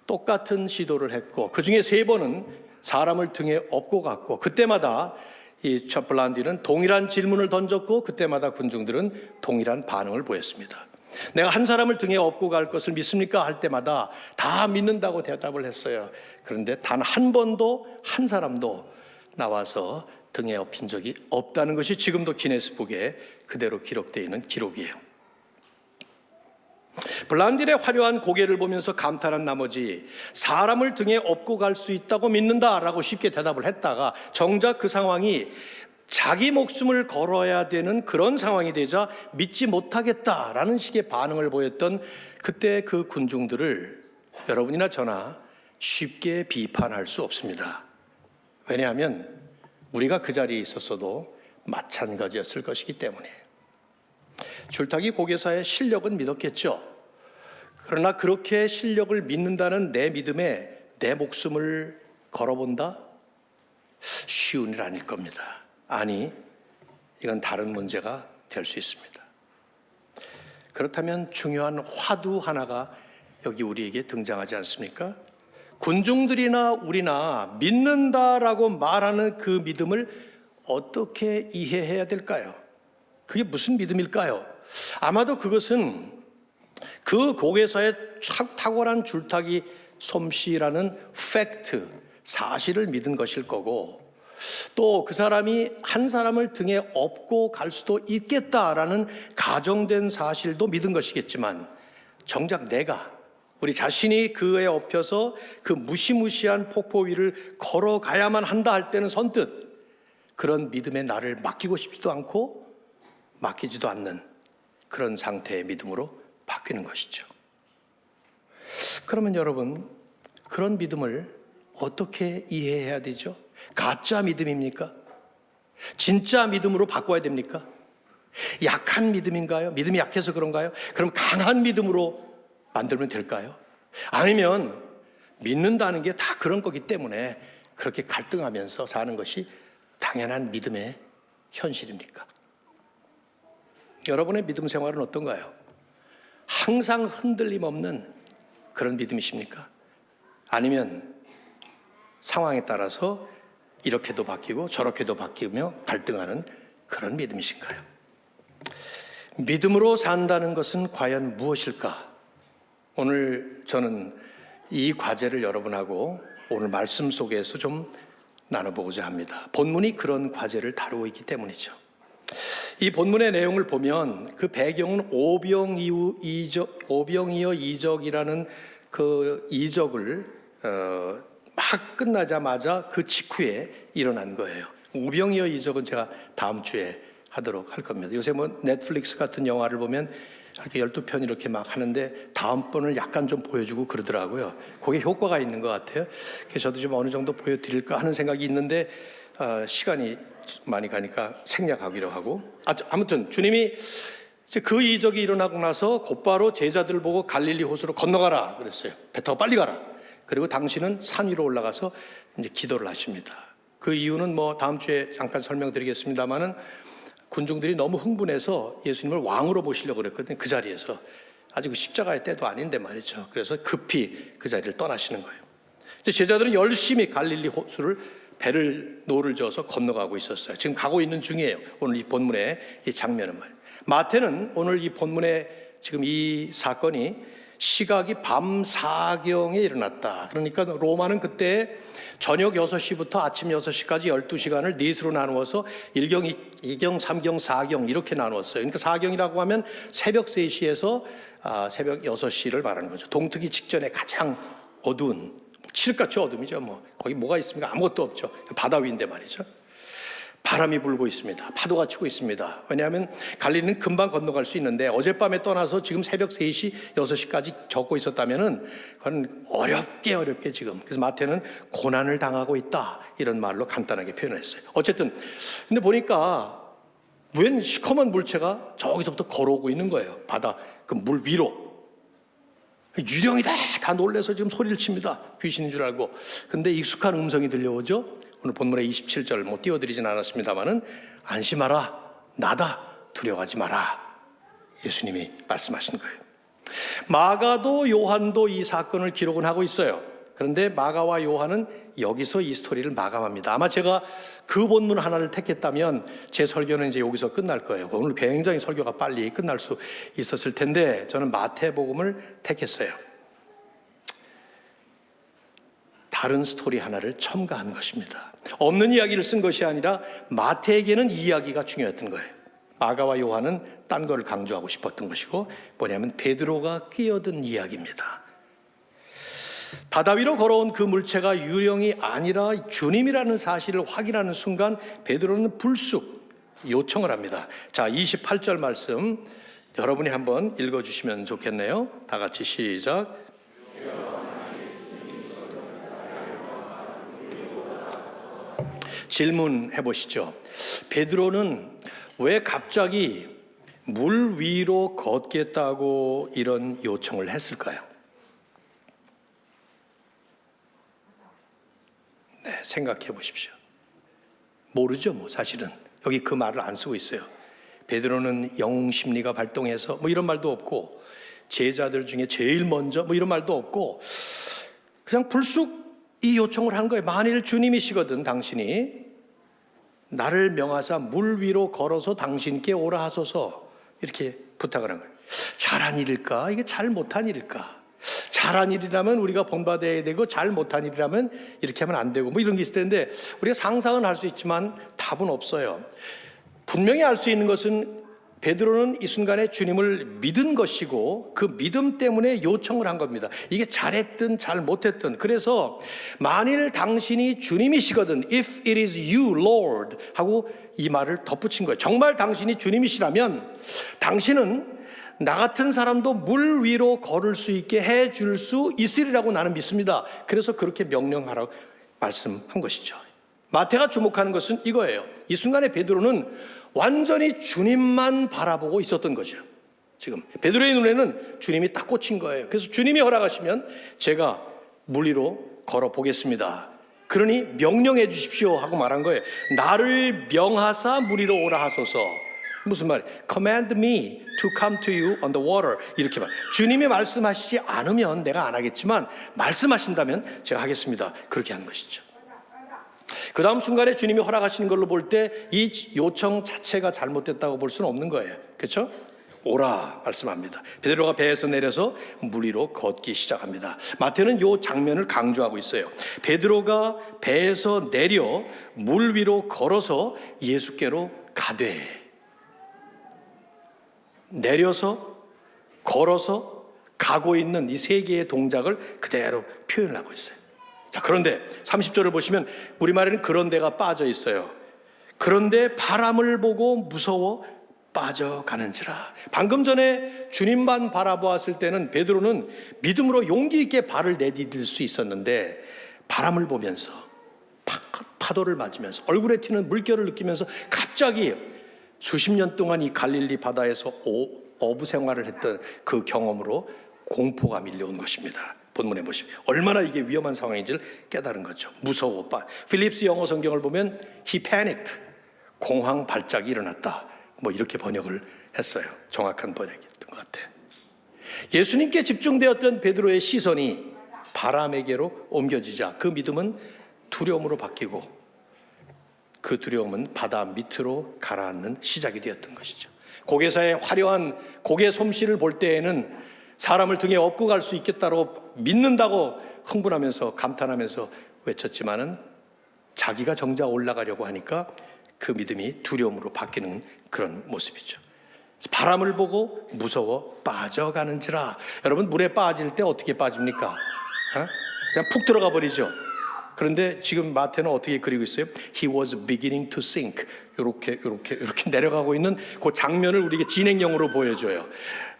똑같은 시도를 했고 그 중에 3번은 사람을 등에 업고 갔고 그때마다 이 블란디는 동일한 질문을 던졌고 그때마다 군중들은 동일한 반응을 보였습니다. 내가 한 사람을 등에 업고 갈 것을 믿습니까? 할 때마다 다 믿는다고 대답을 했어요. 그런데 단 한 번도 한 사람도 나와서 등에 업힌 적이 없다는 것이 지금도 기네스북에 그대로 기록되어 있는 기록이에요. 블란딜의 화려한 고개를 보면서 감탄한 나머지 사람을 등에 업고 갈 수 있다고 믿는다라고 쉽게 대답을 했다가 정작 그 상황이 자기 목숨을 걸어야 되는 그런 상황이 되자 믿지 못하겠다라는 식의 반응을 보였던 그때 그 군중들을 여러분이나 저나 쉽게 비판할 수 없습니다. 왜냐하면 우리가 그 자리에 있었어도 마찬가지였을 것이기 때문에. 줄타기 고개사의 실력은 믿었겠죠. 그러나 그렇게 실력을 믿는다는 내 믿음에 내 목숨을 걸어본다? 쉬운 일 아닐 겁니다. 아니, 이건 다른 문제가 될 수 있습니다. 그렇다면 중요한 화두 하나가 여기 우리에게 등장하지 않습니까? 군중들이나 우리나 믿는다라고 말하는 그 믿음을 어떻게 이해해야 될까요? 그게 무슨 믿음일까요? 아마도 그것은 그 고개사의 탁월한 줄타기 솜씨라는 팩트, 사실을 믿은 것일 거고 또 그 사람이 한 사람을 등에 업고 갈 수도 있겠다라는 가정된 사실도 믿은 것이겠지만 정작 내가 우리 자신이 그에 업혀서 그 무시무시한 폭포 위를 걸어가야만 한다 할 때는 선뜻 그런 믿음에 나를 맡기고 싶지도 않고 맡기지도 않는 그런 상태의 믿음으로 바뀌는 것이죠. 그러면 여러분, 그런 믿음을 어떻게 이해해야 되죠? 가짜 믿음입니까? 진짜 믿음으로 바꿔야 됩니까? 약한 믿음인가요? 믿음이 약해서 그런가요? 그럼 강한 믿음으로 만들면 될까요? 아니면 믿는다는 게 다 그런 거기 때문에 그렇게 갈등하면서 사는 것이 당연한 믿음의 현실입니까? 여러분의 믿음 생활은 어떤가요? 항상 흔들림 없는 그런 믿음이십니까? 아니면 상황에 따라서 이렇게도 바뀌고 저렇게도 바뀌며 갈등하는 그런 믿음이신가요? 믿음으로 산다는 것은 과연 무엇일까? 오늘 저는 이 과제를 여러분하고 오늘 말씀 속에서 좀 나눠보고자 합니다. 본문이 그런 과제를 다루고 있기 때문이죠. 이 본문의 내용을 보면 그 배경은 오병이어 이적이라는 그 이적을 막 끝나자마자 그 직후에 일어난 거예요. 오병이어 이적은 제가 다음 주에 하도록 할 겁니다. 요새 뭐 넷플릭스 같은 영화를 보면 이렇게 12편 이렇게 막 하는데 다음 번을 약간 좀 보여주고 그러더라고요. 그게 효과가 있는 것 같아요. 그래서 저도 좀 어느 정도 보여드릴까 하는 생각이 있는데 시간이 많이 가니까 생략하기로 하고 아무튼 주님이 이제 그 이적이 일어나고 나서 곧바로 제자들을 보고 갈릴리 호수로 건너가라 그랬어요. 배 타고 빨리 가라. 그리고 당신은 산 위로 올라가서 이제 기도를 하십니다. 그 이유는 뭐 다음 주에 잠깐 설명드리겠습니다만은 군중들이 너무 흥분해서 예수님을 왕으로 모시려고 그랬거든요. 그 자리에서 아직 십자가의 때도 아닌데 말이죠. 그래서 급히 그 자리를 떠나시는 거예요. 제자들은 열심히 갈릴리 호수를 배를 노를 저어서 건너가고 있었어요. 지금 가고 있는 중이에요. 오늘 이 본문의 이 장면은 말이에요. 마태는 오늘 이 본문의 지금 이 사건이 시각이 밤 4경에 일어났다. 그러니까 로마는 그때 저녁 6시부터 아침 6시까지 12시간을 넷으로 나누어서 1경, 2경, 3경, 4경 이렇게 나누었어요. 그러니까 4경이라고 하면 새벽 3시에서 새벽 6시를 말하는 거죠. 동트기 직전에 가장 어두운, 칠흑같이 어둠이죠. 뭐 거기 뭐가 있습니까? 아무것도 없죠. 바다 위인데 말이죠. 바람이 불고 있습니다. 파도가 치고 있습니다. 왜냐하면 갈릴리는 금방 건너갈 수 있는데 어젯밤에 떠나서 지금 새벽 3시, 6시까지 적고 있었다면은 그건 어렵게 지금. 그래서 마태는 고난을 당하고 있다. 이런 말로 간단하게 표현을 했어요. 어쨌든 근데 보니까 웬 시커먼 물체가 저기서부터 걸어오고 있는 거예요. 바다 그 물 위로. 유령이다. 다 놀라서 지금 소리를 칩니다. 귀신인 줄 알고. 근데 익숙한 음성이 들려오죠. 오늘 본문의 27절 뭐 띄워드리진 않았습니다만은 안심하라, 나다, 두려워하지 마라. 예수님이 말씀하신 거예요. 마가도 요한도 이 사건을 기록은 하고 있어요. 그런데 마가와 요한은 여기서 이 스토리를 마감합니다. 아마 제가 그 본문 하나를 택했다면 제 설교는 이제 여기서 끝날 거예요. 오늘 굉장히 설교가 빨리 끝날 수 있었을 텐데 저는 마태복음을 택했어요. 다른 스토리 하나를 첨가한 것입니다. 없는 이야기를 쓴 것이 아니라 마태에게는 이 이야기가 중요했던 거예요. 마가와 요한은 딴 걸 강조하고 싶었던 것이고 뭐냐면 베드로가 끼어든 이야기입니다. 바다 위로 걸어온 그 물체가 유령이 아니라 주님이라는 사실을 확인하는 순간 베드로는 불쑥 요청을 합니다. 자, 28절 말씀 여러분이 한번 읽어주시면 좋겠네요. 다 같이 시작. 질문해 보시죠. 베드로는 왜 갑자기 물 위로 걷겠다고 이런 요청을 했을까요? 네, 생각해 보십시오. 모르죠, 뭐 사실은. 여기 그 말을 안 쓰고 있어요. 베드로는 영웅 심리가 발동해서 뭐 이런 말도 없고 제자들 중에 제일 먼저 뭐 이런 말도 없고 그냥 불쑥 이 요청을 한 거예요. 만일 주님이시거든 당신이 나를 명하사 물 위로 걸어서 당신께 오라 하소서 이렇게 부탁을 한 거예요. 잘한 일일까? 이게 잘못한 일일까? 잘한 일이라면 우리가 본받아야 되고 잘못한 일이라면 이렇게 하면 안 되고 뭐 이런 게 있을 텐데 우리가 상상은 할 수 있지만 답은 없어요. 분명히 알 수 있는 것은 베드로는 이 순간에 주님을 믿은 것이고 그 믿음 때문에 요청을 한 겁니다. 이게 잘했든 잘못했든 그래서 만일 당신이 주님이시거든 If it is you, Lord 하고 이 말을 덧붙인 거예요. 정말 당신이 주님이시라면 당신은 나 같은 사람도 물 위로 걸을 수 있게 해줄 수 있으리라고 나는 믿습니다. 그래서 그렇게 명령하라고 말씀한 것이죠. 마태가 주목하는 것은 이거예요. 이 순간에 베드로는 완전히 주님만 바라보고 있었던 거죠. 지금 베드로의 눈에는 주님이 딱 꽂힌 거예요. 그래서 주님이 허락하시면 제가 물 위로 걸어 보겠습니다. 그러니 명령해 주십시오 하고 말한 거예요. 나를 명하사 물 위로 오라 하소서. 무슨 말이에요? Command me to come to you on the water. 이렇게 말. 주님이 말씀하시지 않으면 내가 안 하겠지만 말씀하신다면 제가 하겠습니다. 그렇게 하는 것이죠. 그 다음 순간에 주님이 허락하시는 걸로 볼 때 이 요청 자체가 잘못됐다고 볼 수는 없는 거예요. 그렇죠? 오라 말씀합니다. 베드로가 배에서 내려서 물 위로 걷기 시작합니다. 마태는 이 장면을 강조하고 있어요. 베드로가 배에서 내려 물 위로 걸어서 예수께로 가되 내려서 걸어서 가고 있는 이 세 개의 동작을 그대로 표현을 하고 있어요. 자, 그런데 30절을 보시면 우리말에는 그런데가 빠져 있어요. 그런데 바람을 보고 무서워 빠져가는지라. 방금 전에 주님만 바라보았을 때는 베드로는 믿음으로 용기 있게 발을 내디딜 수 있었는데 바람을 보면서 파도를 맞으면서 얼굴에 튀는 물결을 느끼면서 갑자기 수십 년 동안 이 갈릴리 바다에서 어부 생활을 했던 그 경험으로 공포가 밀려온 것입니다. 본문에 보시면 얼마나 이게 위험한 상황인지를 깨달은 거죠. 무서워. 필립스 영어 성경을 보면 he panicked. 공황 발작이 일어났다. 뭐 이렇게 번역을 했어요. 정확한 번역이었던 것 같아요. 예수님께 집중되었던 베드로의 시선이 바람에게로 옮겨지자 그 믿음은 두려움으로 바뀌고 그 두려움은 바다 밑으로 가라앉는 시작이 되었던 것이죠. 고개사의 화려한 고개 솜씨를 볼 때에는 사람을 등에 업고 갈 수 있겠다고 믿는다고 흥분하면서 감탄하면서 외쳤지만은 자기가 정작 올라가려고 하니까 그 믿음이 두려움으로 바뀌는 그런 모습이죠. 바람을 보고 무서워 빠져가는지라. 여러분, 물에 빠질 때 어떻게 빠집니까? 그냥 푹 들어가 버리죠. 그런데 지금 마태는 어떻게 그리고 있어요? He was beginning to sink. 이렇게 내려가고 있는 그 장면을 우리에게 진행형으로 보여줘요.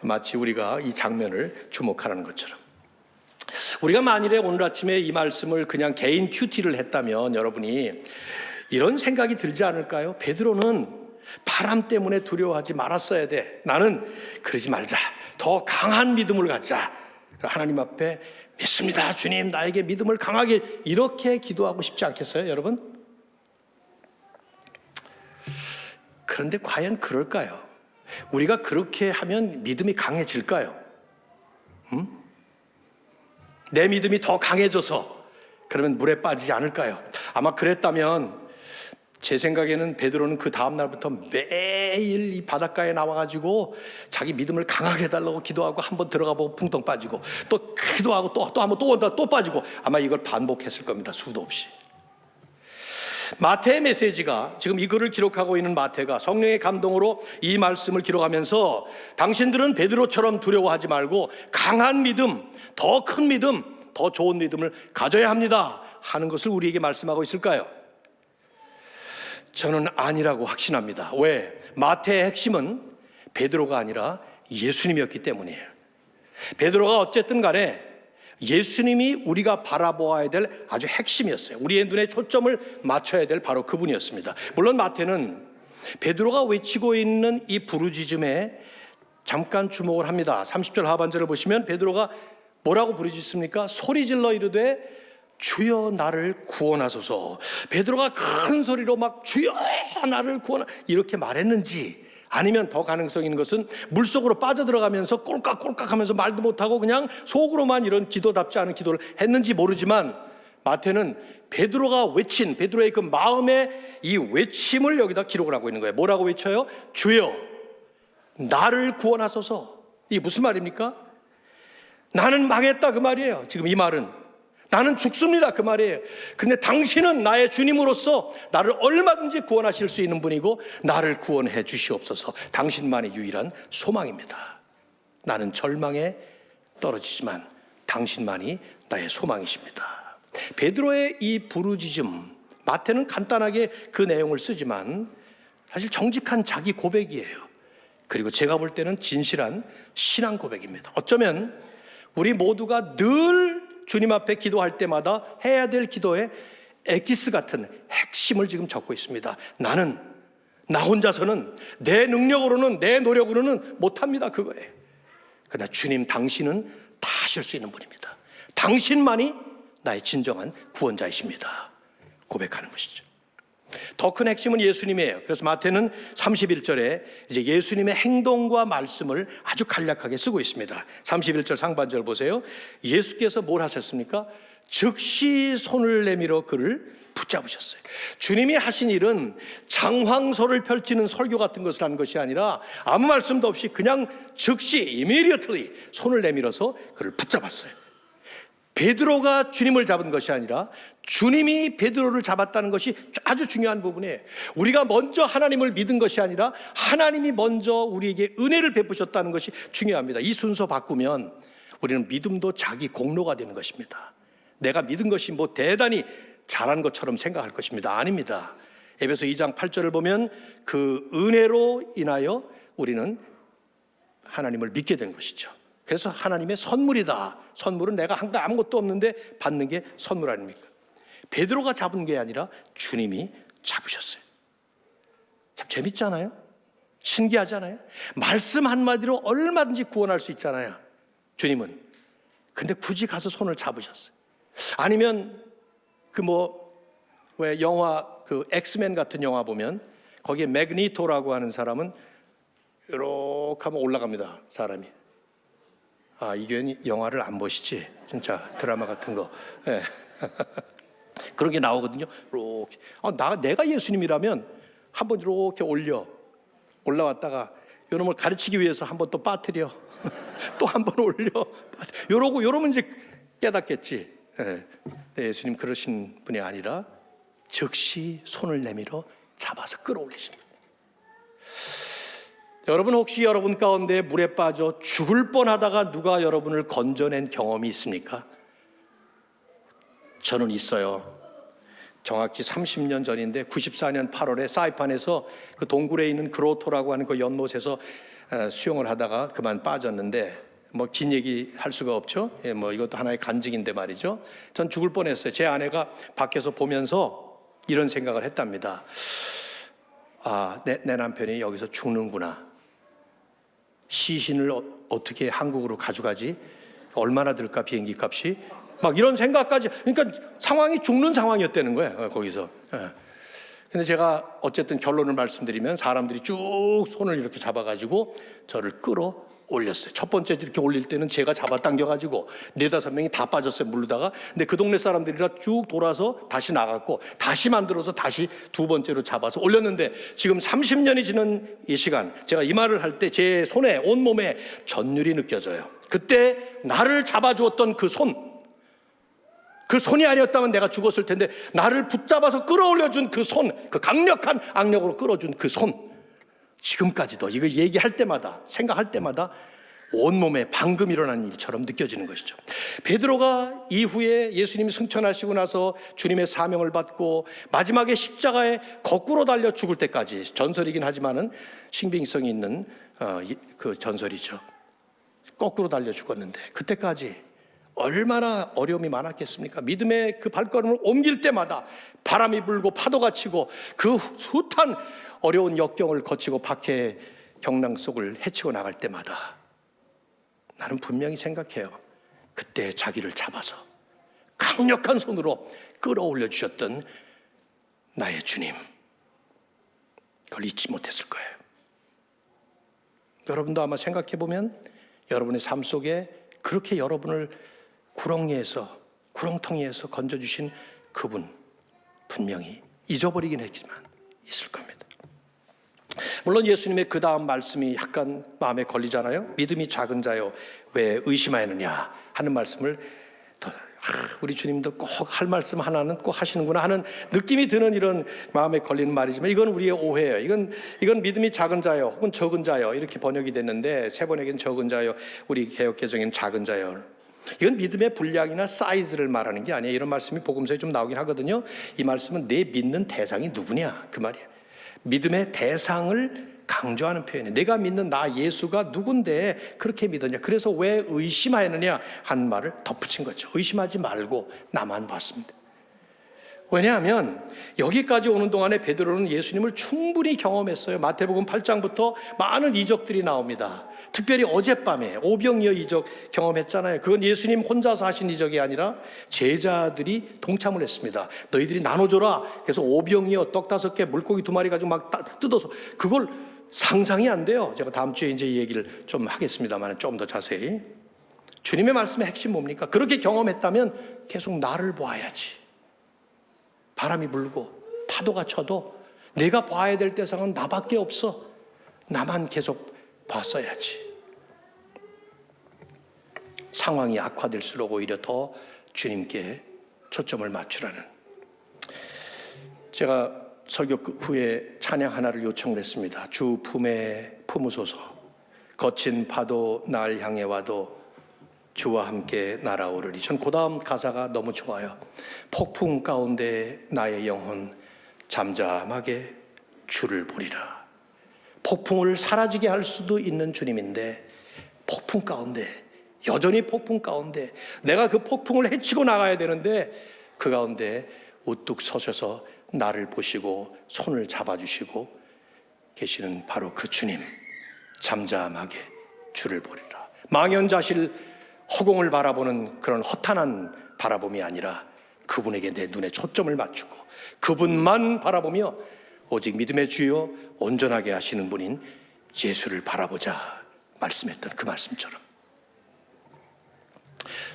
마치 우리가 이 장면을 주목하라는 것처럼. 우리가 만일에 오늘 아침에 이 말씀을 그냥 개인 큐티를 했다면 여러분이 이런 생각이 들지 않을까요? 베드로는 바람 때문에 두려워하지 말았어야 돼. 나는 그러지 말자. 더 강한 믿음을 갖자. 하나님 앞에 믿습니다. 주님, 나에게 믿음을 강하게, 이렇게 기도하고 싶지 않겠어요, 여러분? 그런데 과연 그럴까요? 우리가 그렇게 하면 믿음이 강해질까요? 내 믿음이 더 강해져서 그러면 물에 빠지지 않을까요? 아마 그랬다면 제 생각에는 베드로는 그 다음 날부터 매일 이 바닷가에 나와가지고 자기 믿음을 강하게 해달라고 기도하고 한번 들어가 보고 붕덩 빠지고 또 기도하고 또 한번 또 온다 또 빠지고 아마 이걸 반복했을 겁니다. 수도 없이. 마태의 메시지가, 지금 이 글을 기록하고 있는 마태가 성령의 감동으로 이 말씀을 기록하면서 당신들은 베드로처럼 두려워하지 말고 강한 믿음, 더 큰 믿음, 더 좋은 믿음을 가져야 합니다 하는 것을 우리에게 말씀하고 있을까요? 저는 아니라고 확신합니다. 왜? 마태의 핵심은 베드로가 아니라 예수님이었기 때문이에요. 베드로가 어쨌든 간에 예수님이 우리가 바라보아야 될 아주 핵심이었어요. 우리의 눈에 초점을 맞춰야 될 바로 그분이었습니다. 물론 마태는 베드로가 외치고 있는 이 부르짖음에 잠깐 주목을 합니다. 30절 하반절을 보시면 베드로가 뭐라고 부르짖습니까? 소리질러 이르되 주여 나를 구원하소서. 베드로가 큰 소리로 막 주여 나를 구원하, 이렇게 말했는지, 아니면 더 가능성 있는 것은 물속으로 빠져들어가면서 꼴깍꼴깍 하면서 말도 못하고 그냥 속으로만 이런 기도답지 않은 기도를 했는지 모르지만 마태는 베드로가 외친 베드로의 그 마음의 이 외침을 여기다 기록을 하고 있는 거예요. 뭐라고 외쳐요? 주여 나를 구원하소서. 이게 무슨 말입니까? 나는 망했다 그 말이에요. 지금 이 말은 나는 죽습니다 그 말이에요. 근데 당신은 나의 주님으로서 나를 얼마든지 구원하실 수 있는 분이고 나를 구원해 주시옵소서. 당신만이 유일한 소망입니다. 나는 절망에 떨어지지만 당신만이 나의 소망이십니다. 베드로의 이 부르짖음, 마태는 간단하게 그 내용을 쓰지만 사실 정직한 자기 고백이에요. 그리고 제가 볼 때는 진실한 신앙 고백입니다. 어쩌면 우리 모두가 늘 주님 앞에 기도할 때마다 해야 될 기도의 엑기스 같은 핵심을 지금 적고 있습니다. 나는 나 혼자서는 내 능력으로는 내 노력으로는 못합니다 그거예요. 그러나 주님 당신은 다 하실 수 있는 분입니다. 당신만이 나의 진정한 구원자이십니다. 고백하는 것이죠. 더 큰 핵심은 예수님이에요. 그래서 마태는 31절에 이제 예수님의 행동과 말씀을 아주 간략하게 쓰고 있습니다. 31절 상반절 보세요. 예수께서 뭘 하셨습니까? 즉시 손을 내밀어 그를 붙잡으셨어요. 주님이 하신 일은 장황서를 펼치는 설교 같은 것을 한 것이 아니라 아무 말씀도 없이 그냥 즉시 immediately 손을 내밀어서 그를 붙잡았어요. 베드로가 주님을 잡은 것이 아니라 주님이 베드로를 잡았다는 것이 아주 중요한 부분이에요. 우리가 먼저 하나님을 믿은 것이 아니라 하나님이 먼저 우리에게 은혜를 베푸셨다는 것이 중요합니다. 이 순서 바꾸면 우리는 믿음도 자기 공로가 되는 것입니다. 내가 믿은 것이 뭐 대단히 잘한 것처럼 생각할 것입니다. 아닙니다. 에베소 2장 8절을 보면 그 은혜로 인하여 우리는 하나님을 믿게 된 것이죠. 그래서 하나님의 선물이다. 선물은 내가 한 거 아무것도 없는데 받는 게 선물 아닙니까? 베드로가 잡은 게 아니라 주님이 잡으셨어요. 참 재밌잖아요. 신기하잖아요. 말씀 한마디로 얼마든지 구원할 수 있잖아요 주님은. 근데 굳이 가서 손을 잡으셨어요. 아니면 왜 영화 엑스맨 같은 영화 보면 거기에 매그니토라고 하는 사람은 이렇게 하면 올라갑니다 사람이. 아, 이게 영화를 안 보시지? 진짜 드라마 같은 거. 네. 그런 게 나오거든요. 이렇게. 내가 예수님이라면 한번 이렇게 올라왔다가 요놈을 가르치기 위해서 한번 또 빠뜨려 또 한번 올려 요러면 이제 깨닫겠지. 예수님 그러신 분이 아니라 즉시 손을 내밀어 잡아서 끌어올리십니다. 여러분 혹시 여러분 가운데 물에 빠져 죽을 뻔하다가 누가 여러분을 건져낸 경험이 있습니까? 저는 있어요. 정확히 30년 전인데 94년 8월에 사이판에서 그 동굴에 있는 그로토라고 하는 그 연못에서 수영을 하다가 그만 빠졌는데 뭐 긴 얘기 할 수가 없죠. 예, 뭐 이것도 하나의 간증인데 말이죠. 전 죽을 뻔했어요. 제 아내가 밖에서 보면서 이런 생각을 했답니다. 아, 내 남편이 여기서 죽는구나. 시신을 어떻게 한국으로 가져가지? 얼마나 들까 비행기 값이? 막 이런 생각까지. 그러니까 상황이 죽는 상황이었다는 거예요. 거기서. 근데 제가 어쨌든 결론을 말씀드리면 사람들이 쭉 손을 이렇게 잡아가지고 저를 끌어 올렸어요. 첫 번째 이렇게 올릴 때는 제가 잡아당겨가지고 4-5명이 다 빠졌어요, 물르다가. 근데 그 동네 사람들이라 쭉 돌아서 다시 나갔고 다시 만들어서 다시 두 번째로 잡아서 올렸는데 지금 30년이 지난 이 시간 제가 이 말을 할 때 제 손에 온몸에 전율이 느껴져요. 그때 나를 잡아주었던 그 손, 그 손이 아니었다면 내가 죽었을 텐데 나를 붙잡아서 끌어올려준 그 손, 그 강력한 악력으로 끌어준 그 손, 지금까지도 이거 얘기할 때마다 생각할 때마다 온몸에 방금 일어난 일처럼 느껴지는 것이죠. 베드로가 이후에 예수님이 승천하시고 나서 주님의 사명을 받고 마지막에 십자가에 거꾸로 달려 죽을 때까지, 전설이긴 하지만은 신빙성이 있는 그 전설이죠. 거꾸로 달려 죽었는데 그때까지 얼마나 어려움이 많았겠습니까? 믿음의 그 발걸음을 옮길 때마다 바람이 불고 파도가 치고 그 숱한 어려운 역경을 거치고 박해의 경랑 속을 헤치고 나갈 때마다 나는 분명히 생각해요. 그때 자기를 잡아서 강력한 손으로 끌어올려 주셨던 나의 주님, 그걸 잊지 못했을 거예요. 여러분도 아마 생각해 보면 여러분의 삶 속에 그렇게 여러분을 구렁텅이에서 건져주신 그분 분명히 잊어버리긴 했지만 있을 겁니다. 물론 예수님의 그 다음 말씀이 약간 마음에 걸리잖아요. 믿음이 작은 자요 왜 의심하느냐 하는 말씀을 우리 주님도 꼭 할 말씀 하나는 꼭 하시는구나 하는 느낌이 드는 이런 마음에 걸리는 말이지만 이건 우리의 오해예요. 이건 믿음이 작은 자요 혹은 적은 자요 이렇게 번역이 됐는데 세 번역엔 적은 자요, 우리 개역개정에는 작은 자요. 이건 믿음의 분량이나 사이즈를 말하는 게 아니에요. 이런 말씀이 복음서에 좀 나오긴 하거든요. 이 말씀은 내 믿는 대상이 누구냐 그 말이에요. 믿음의 대상을 강조하는 표현이에요. 내가 믿는 나 예수가 누군데 그렇게 믿었냐, 그래서 왜 의심하느냐 하는 말을 덧붙인 거죠. 의심하지 말고 나만 봤습니다. 왜냐하면 여기까지 오는 동안에 베드로는 예수님을 충분히 경험했어요. 마태복음 8장부터 많은 이적들이 나옵니다. 특별히 어젯밤에 오병이어 이적 경험했잖아요. 그건 예수님 혼자서 하신 이적이 아니라 제자들이 동참을 했습니다. 너희들이 나눠줘라. 그래서 오병이어 떡 5개, 물고기 2마리 가지고 막 뜯어서, 그걸 상상이 안 돼요. 제가 다음 주에 이제 이 얘기를 좀 하겠습니다만 좀 더 자세히. 주님의 말씀의 핵심 뭡니까? 그렇게 경험했다면 계속 나를 보아야지. 바람이 불고 파도가 쳐도 내가 봐야 될 대상은 나밖에 없어. 나만 계속 봤어야지. 상황이 악화될수록 오히려 더 주님께 초점을 맞추라는. 제가 설교 후에 찬양 하나를 요청을 했습니다. 주 품에 품으소서. 거친 파도 날 향해 와도 주와 함께 날아오르리. 전 그 다음 가사가 너무 좋아요. 폭풍 가운데 나의 영혼 잠잠하게 주를 보리라. 폭풍을 사라지게 할 수도 있는 주님인데 폭풍 가운데, 여전히 폭풍 가운데 내가 그 폭풍을 헤치고 나가야 되는데 그 가운데 우뚝 서셔서 나를 보시고 손을 잡아주시고 계시는 바로 그 주님, 잠잠하게 주를 보리라. 망연자실 허공을 바라보는 그런 허탄한 바라봄이 아니라 그분에게 내 눈에 초점을 맞추고 그분만 바라보며 오직 믿음의 주요 온전하게 하시는 분인 예수를 바라보자 말씀했던 그 말씀처럼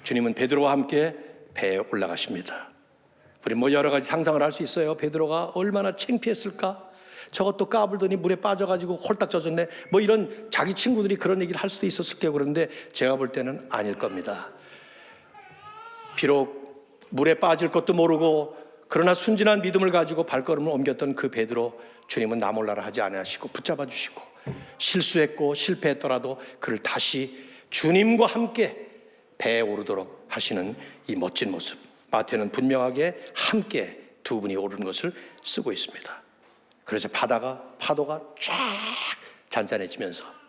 주님은 베드로와 함께 배에 올라가십니다. 우리 여러 가지 상상을 할 수 있어요. 베드로가 얼마나 창피했을까? 저것도 까불더니 물에 빠져가지고 홀딱 젖었네. 뭐 이런 자기 친구들이 그런 얘기를 할 수도 있었을 거예요. 그런데 제가 볼 때는 아닐 겁니다. 비록 물에 빠질 것도 모르고 그러나 순진한 믿음을 가지고 발걸음을 옮겼던 그 베드로, 주님은 나 몰라라 하지 않으시고 붙잡아 주시고, 실수했고 실패했더라도 그를 다시 주님과 함께 배에 오르도록 하시는 이 멋진 모습. 마태는 분명하게 함께 두 분이 오르는 것을 쓰고 있습니다. 그래서 파도가 쫙 잔잔해지면서,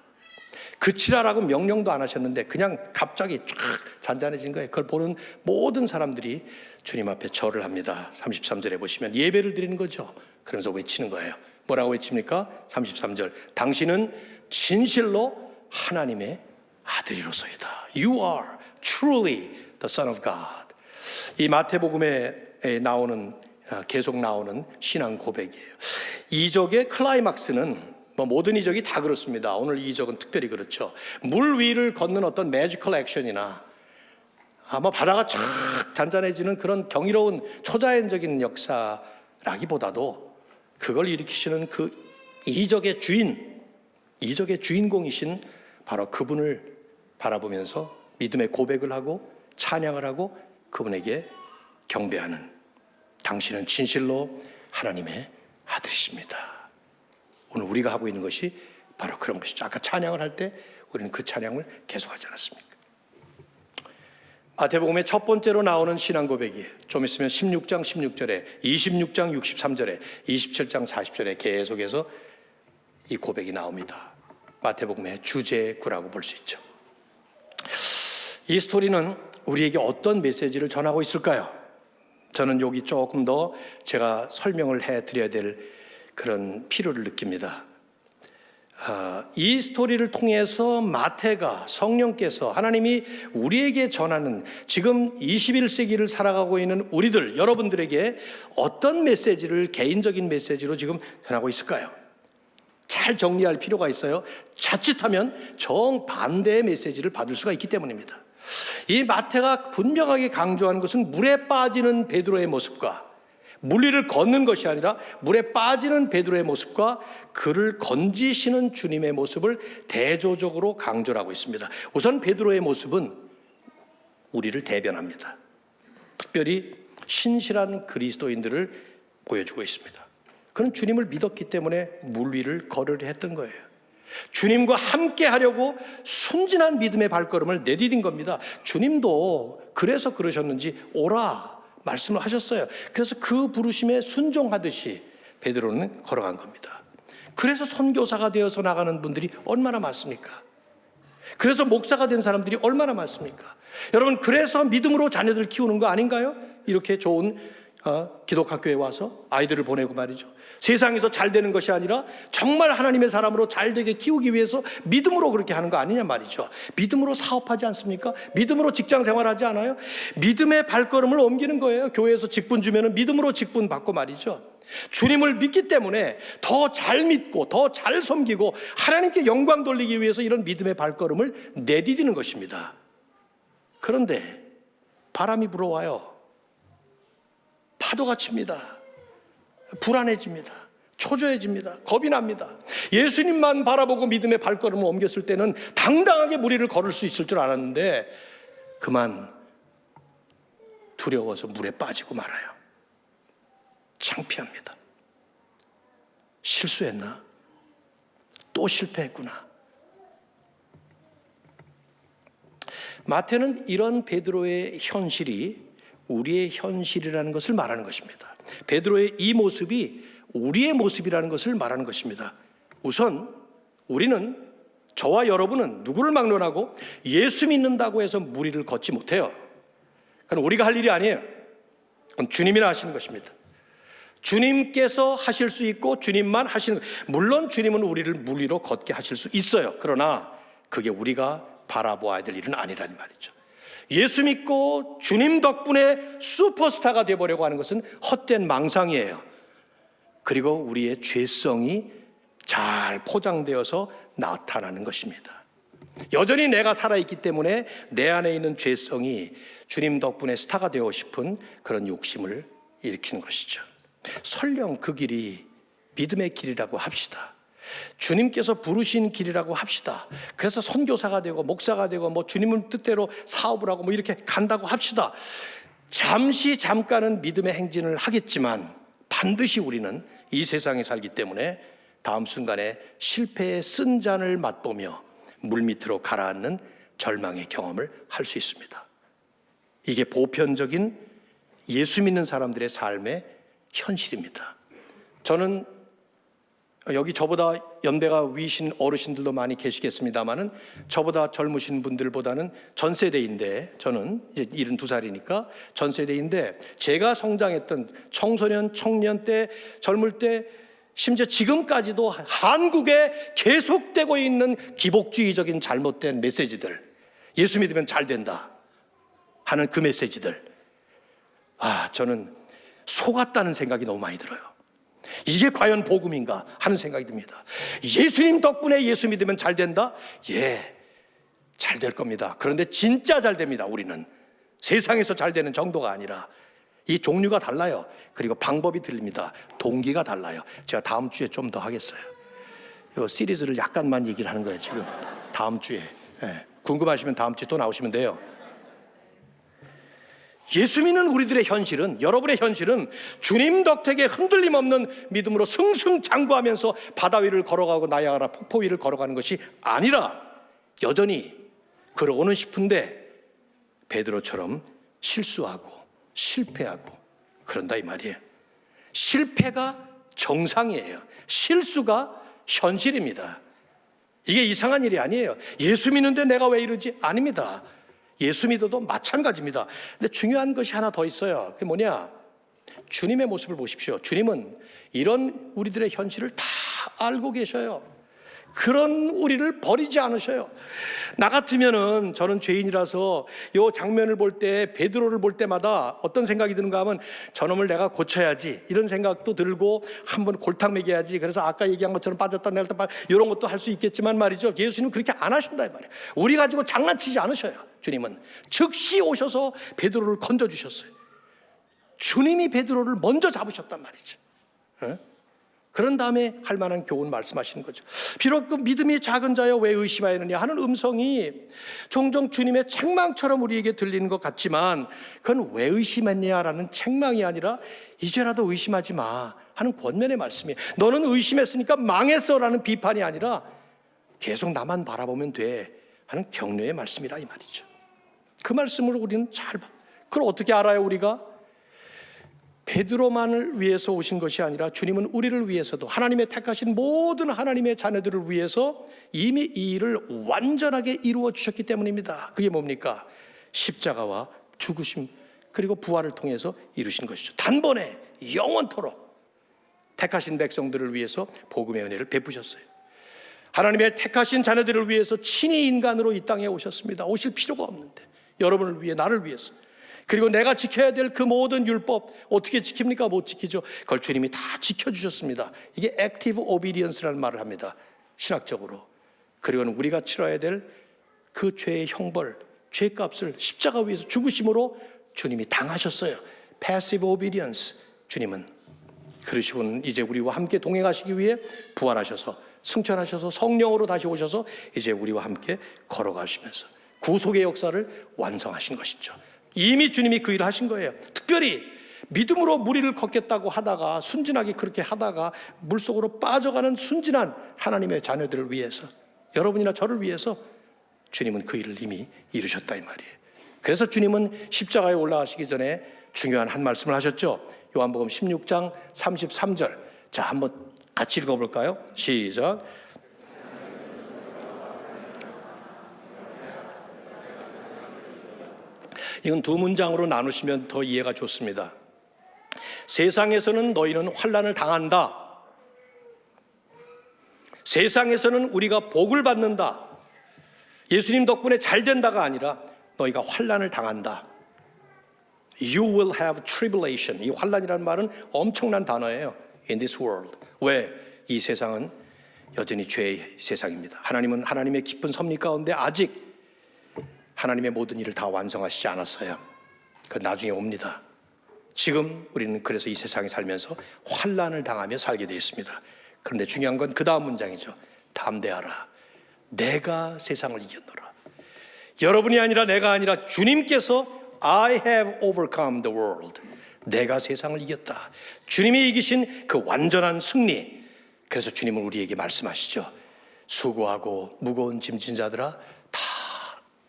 그치라라고 명령도 안 하셨는데 그냥 갑자기 쫙 잔잔해진 거예요. 그걸 보는 모든 사람들이 주님 앞에 절을 합니다. 33절에 보시면 예배를 드리는 거죠. 그러면서 외치는 거예요. 뭐라고 외칩니까? 33절, 당신은 진실로 하나님의 아들이로소이다. You are truly the Son of God. 이 마태복음에 계속 나오는 신앙 고백이에요. 이적의 클라이막스는 모든 이적이 다 그렇습니다. 오늘 이 이적은 특별히 그렇죠. 물 위를 걷는 어떤 매지컬 액션이나 바다가 쫙 잔잔해지는 그런 경이로운 초자연적인 역사라기보다도 그걸 일으키시는 그 이적의 주인공이신 바로 그분을 바라보면서 믿음의 고백을 하고 찬양을 하고 그분에게 경배하는, 당신은 진실로 하나님의 아들이십니다. 오늘 우리가 하고 있는 것이 바로 그런 것이죠. 아까 찬양을 할 때 우리는 그 찬양을 계속하지 않았습니까? 마태복음의 첫 번째로 나오는 신앙 고백이에요. 좀 있으면 16장 16절에, 26장 63절에, 27장 40절에 계속해서 이 고백이 나옵니다. 마태복음의 주제구라고 볼 수 있죠. 이 스토리는 우리에게 어떤 메시지를 전하고 있을까요? 저는 여기 조금 더 제가 설명을 해드려야 될 그런 필요를 느낍니다. 이 스토리를 통해서 마태가, 성령께서, 하나님이 우리에게 전하는, 지금 21세기를 살아가고 있는 우리들, 여러분들에게 어떤 메시지를, 개인적인 메시지로 지금 전하고 있을까요? 잘 정리할 필요가 있어요. 자칫하면 정반대의 메시지를 받을 수가 있기 때문입니다. 이 마태가 분명하게 강조하는 것은 물에 빠지는 베드로의 모습과, 물 위를 걷는 것이 아니라 물에 빠지는 베드로의 모습과 그를 건지시는 주님의 모습을 대조적으로 강조를 하고 있습니다. 우선 베드로의 모습은 우리를 대변합니다. 특별히 신실한 그리스도인들을 보여주고 있습니다. 그는 주님을 믿었기 때문에 물 위를 걸으려 했던 거예요. 주님과 함께 하려고 순진한 믿음의 발걸음을 내디딘 겁니다. 주님도 그래서 그러셨는지 오라 말씀을 하셨어요. 그래서 그 부르심에 순종하듯이 베드로는 걸어간 겁니다. 그래서 선교사가 되어서 나가는 분들이 얼마나 많습니까? 그래서 목사가 된 사람들이 얼마나 많습니까? 여러분, 그래서 믿음으로 자녀들 키우는 거 아닌가요? 이렇게 좋은 기독학교에 와서 아이들을 보내고 말이죠. 세상에서 잘 되는 것이 아니라 정말 하나님의 사람으로 잘 되게 키우기 위해서 믿음으로 그렇게 하는 거 아니냐 말이죠. 믿음으로 사업하지 않습니까? 믿음으로 직장 생활하지 않아요? 믿음의 발걸음을 옮기는 거예요. 교회에서 직분 주면은 믿음으로 직분 받고 말이죠. 주님을 믿기 때문에 더 잘 믿고 더 잘 섬기고 하나님께 영광 돌리기 위해서 이런 믿음의 발걸음을 내디디는 것입니다. 그런데 바람이 불어와요. 파도가 칩니다. 불안해집니다. 초조해집니다. 겁이 납니다. 예수님만 바라보고 믿음의 발걸음을 옮겼을 때는 당당하게 물 위를 걸을 수 있을 줄 알았는데 그만 두려워서 물에 빠지고 말아요. 창피합니다. 실수했나? 또 실패했구나. 마태는 이런 베드로의 현실이 우리의 현실이라는 것을 말하는 것입니다. 베드로의 이 모습이 우리의 모습이라는 것을 말하는 것입니다. 우선 우리는, 저와 여러분은 누구를 막론하고 예수 믿는다고 해서 물 위를 걷지 못해요. 그건 우리가 할 일이 아니에요. 그건 주님이나 하시는 것입니다. 주님께서 하실 수 있고 주님만 하시는, 물론 주님은 우리를 물 위로 걷게 하실 수 있어요. 그러나 그게 우리가 바라보아야 될 일은 아니라는 말이죠. 예수 믿고 주님 덕분에 슈퍼스타가 되어보려고 하는 것은 헛된 망상이에요. 그리고 우리의 죄성이 잘 포장되어서 나타나는 것입니다. 여전히 내가 살아있기 때문에 내 안에 있는 죄성이 주님 덕분에 스타가 되고 싶은 그런 욕심을 일으키는 것이죠. 설령 그 길이 믿음의 길이라고 합시다. 주님께서 부르신 길이라고 합시다. 그래서 선교사가 되고 목사가 되고 뭐 주님의 뜻대로 사업을 하고 뭐 이렇게 간다고 합시다. 잠깐은 믿음의 행진을 하겠지만 반드시 우리는 이 세상에 살기 때문에 다음 순간에 실패의 쓴 잔을 맛보며 물밑으로 가라앉는 절망의 경험을 할 수 있습니다. 이게 보편적인 예수 믿는 사람들의 삶의 현실입니다. 저는 여기 저보다 연배가 위신 어르신들도 많이 계시겠습니다만은 저보다 젊으신 분들보다는 전 세대인데, 저는 이제 72살이니까 전 세대인데, 제가 성장했던 청소년, 청년 때, 젊을 때, 심지어 지금까지도 한국에 계속되고 있는 기복주의적인 잘못된 메시지들, 예수 믿으면 잘 된다 하는 그 메시지들, 저는 속았다는 생각이 너무 많이 들어요. 이게 과연 복음인가 하는 생각이 듭니다. 예수님 덕분에 예수 믿으면 잘 된다? 예, 잘 될 겁니다. 그런데 진짜 잘 됩니다. 우리는 세상에서 잘 되는 정도가 아니라 이 종류가 달라요. 그리고 방법이 틀립니다. 동기가 달라요. 제가 다음 주에 좀 더 하겠어요. 이 시리즈를 약간만 얘기를 하는 거예요. 지금 다음 주에. 궁금하시면 다음 주에 또 나오시면 돼요. 예수 믿는 우리들의 현실은, 여러분의 현실은 주님 덕택에 흔들림 없는 믿음으로 승승장구하면서 바다 위를 걸어가고 나야가라 폭포 위를 걸어가는 것이 아니라 여전히 그러고는 싶은데 베드로처럼 실수하고 실패하고 그런다 이 말이에요. 실패가 정상이에요. 실수가 현실입니다. 이게 이상한 일이 아니에요. 예수 믿는데 내가 왜 이러지? 아닙니다. 예수 믿어도 마찬가지입니다. 근데 중요한 것이 하나 더 있어요. 그게 뭐냐? 주님의 모습을 보십시오. 주님은 이런 우리들의 현실을 다 알고 계셔요. 그런 우리를 버리지 않으셔요. 나 같으면은, 저는 죄인이라서 이 장면을 볼 때, 베드로를 볼 때마다 어떤 생각이 드는가 하면 저놈을 내가 고쳐야지 이런 생각도 들고 한번 골탕 먹여야지. 그래서 아까 얘기한 것처럼 빠졌다 낼다 빠졌다 이런 것도 할 수 있겠지만 말이죠, 예수님은 그렇게 안 하신다 이 말이에요. 우리 가지고 장난치지 않으셔요. 주님은 즉시 오셔서 베드로를 건져주셨어요. 주님이 베드로를 먼저 잡으셨단 말이죠. 그런 다음에 할 만한 교훈 말씀하시는 거죠. 비록 그 믿음이 작은 자여 왜 의심하였느냐 하는 음성이 종종 주님의 책망처럼 우리에게 들리는 것 같지만, 그건 왜 의심했냐라는 책망이 아니라 이제라도 의심하지 마 하는 권면의 말씀이에요. 너는 의심했으니까 망했어라는 비판이 아니라 계속 나만 바라보면 돼 하는 격려의 말씀이라 이 말이죠. 그 말씀으로 우리는 그걸 어떻게 알아요? 우리가 베드로만을 위해서 오신 것이 아니라 주님은 우리를 위해서도, 하나님의 택하신 모든 하나님의 자녀들을 위해서 이미 이 일을 완전하게 이루어 주셨기 때문입니다. 그게 뭡니까? 십자가와 죽으심 그리고 부활을 통해서 이루신 것이죠. 단번에 영원토록 택하신 백성들을 위해서 복음의 은혜를 베푸셨어요. 하나님의 택하신 자녀들을 위해서 친히 인간으로 이 땅에 오셨습니다. 오실 필요가 없는데, 여러분을 위해, 나를 위해서. 그리고 내가 지켜야 될 그 모든 율법 어떻게 지킵니까? 못 지키죠. 그걸 주님이 다 지켜주셨습니다. 이게 액티브 오비디언스라는 말을 합니다, 신학적으로. 그리고는 우리가 치러야 될 그 죄의 형벌, 죄값을 십자가 위에서 죽으심으로 주님이 당하셨어요. 패시브 오비디언스. 주님은 그러시고는 이제 우리와 함께 동행하시기 위해 부활하셔서 승천하셔서 성령으로 다시 오셔서 이제 우리와 함께 걸어가시면서 구속의 역사를 완성하신 것이죠. 이미 주님이 그 일을 하신 거예요. 특별히 믿음으로 무리를 걷겠다고 하다가, 순진하게 그렇게 하다가 물속으로 빠져가는 순진한 하나님의 자녀들을 위해서, 여러분이나 저를 위해서 주님은 그 일을 이미 이루셨다 이 말이에요. 그래서 주님은 십자가에 올라가시기 전에 중요한 한 말씀을 하셨죠. 요한복음 16장 33절. 자, 한번 같이 읽어볼까요? 시작. 이건 두 문장으로 나누시면 더 이해가 좋습니다. 세상에서는 너희는 환난을 당한다. 세상에서는 우리가 복을 받는다. 예수님 덕분에 잘 된다가 아니라 너희가 환난을 당한다. You will have tribulation. 이 환난이라는 말은 엄청난 단어예요. In this world. 왜? 이 세상은 여전히 죄의 세상입니다. 하나님은 하나님의 깊은 섭리 가운데 아직 하나님의 모든 일을 다 완성하시지 않았어요. 그 나중에 옵니다. 지금 우리는 그래서 이 세상에 살면서 환난을 당하며 살게 되어 있습니다. 그런데 중요한 건 그 다음 문장이죠. 담대하라. 내가 세상을 이겼노라. 여러분이 아니라 내가 아니라 주님께서 I have overcome the world. 내가 세상을 이겼다. 주님이 이기신 그 완전한 승리. 그래서 주님은 우리에게 말씀하시죠. 수고하고 무거운 짐진 자들아 다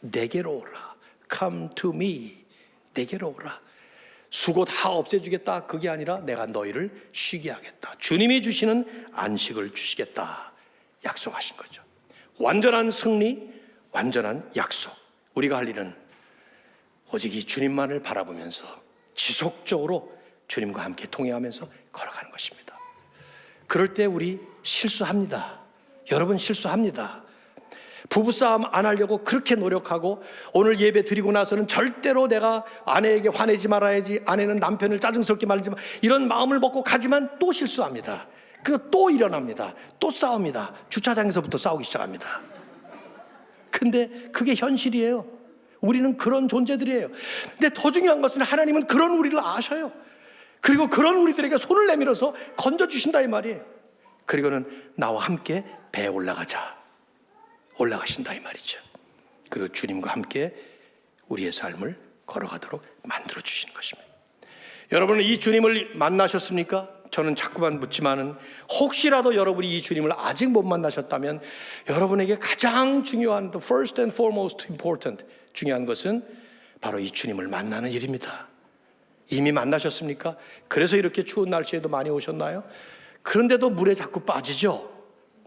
내게로 오라. Come to me. 내게로 오라. 수고 다 없애주겠다. 그게 아니라 내가 너희를 쉬게 하겠다. 주님이 주시는 안식을 주시겠다. 약속하신 거죠. 완전한 승리, 완전한 약속. 우리가 할 일은 오직 이 주님만을 바라보면서 지속적으로 주님과 함께 동행하면서 걸어가는 것입니다. 그럴 때 우리 실수합니다. 여러분 실수합니다. 부부싸움 안 하려고 그렇게 노력하고 오늘 예배 드리고 나서는 절대로 내가 아내에게 화내지 말아야지, 아내는 남편을 짜증스럽게 말지 마, 이런 마음을 먹고 가지만 또 실수합니다. 그거 또 일어납니다. 또 싸웁니다. 주차장에서부터 싸우기 시작합니다. 근데 그게 현실이에요. 우리는 그런 존재들이에요. 근데 더 중요한 것은 하나님은 그런 우리를 아셔요. 그리고 그런 우리들에게 손을 내밀어서 건져주신다 이 말이에요. 그리고는 나와 함께 배에 올라가신다 이 말이죠. 그리고 주님과 함께 우리의 삶을 걸어가도록 만들어주시는 것입니다. 여러분은 이 주님을 만나셨습니까? 저는 자꾸만 묻지만은 혹시라도 여러분이 이 주님을 아직 못 만나셨다면 여러분에게 가장 중요한 the first and foremost important 중요한 것은 바로 이 주님을 만나는 일입니다. 이미 만나셨습니까? 그래서 이렇게 추운 날씨에도 많이 오셨나요? 그런데도 물에 자꾸 빠지죠.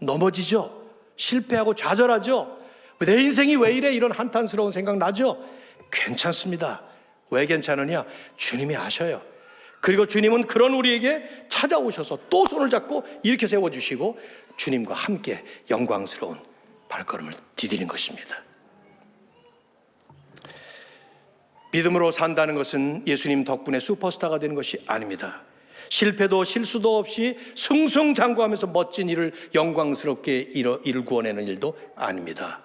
넘어지죠. 실패하고 좌절하죠. 내 인생이 왜 이래? 이런 한탄스러운 생각 나죠. 괜찮습니다. 왜 괜찮으냐? 주님이 아셔요. 그리고 주님은 그런 우리에게 찾아오셔서 또 손을 잡고 이렇게 세워주시고 주님과 함께 영광스러운 발걸음을 디디는 것입니다. 믿음으로 산다는 것은 예수님 덕분에 슈퍼스타가 되는 것이 아닙니다. 실패도 실수도 없이 승승장구하면서 멋진 일을 영광스럽게 일을 구원하는 일도 아닙니다.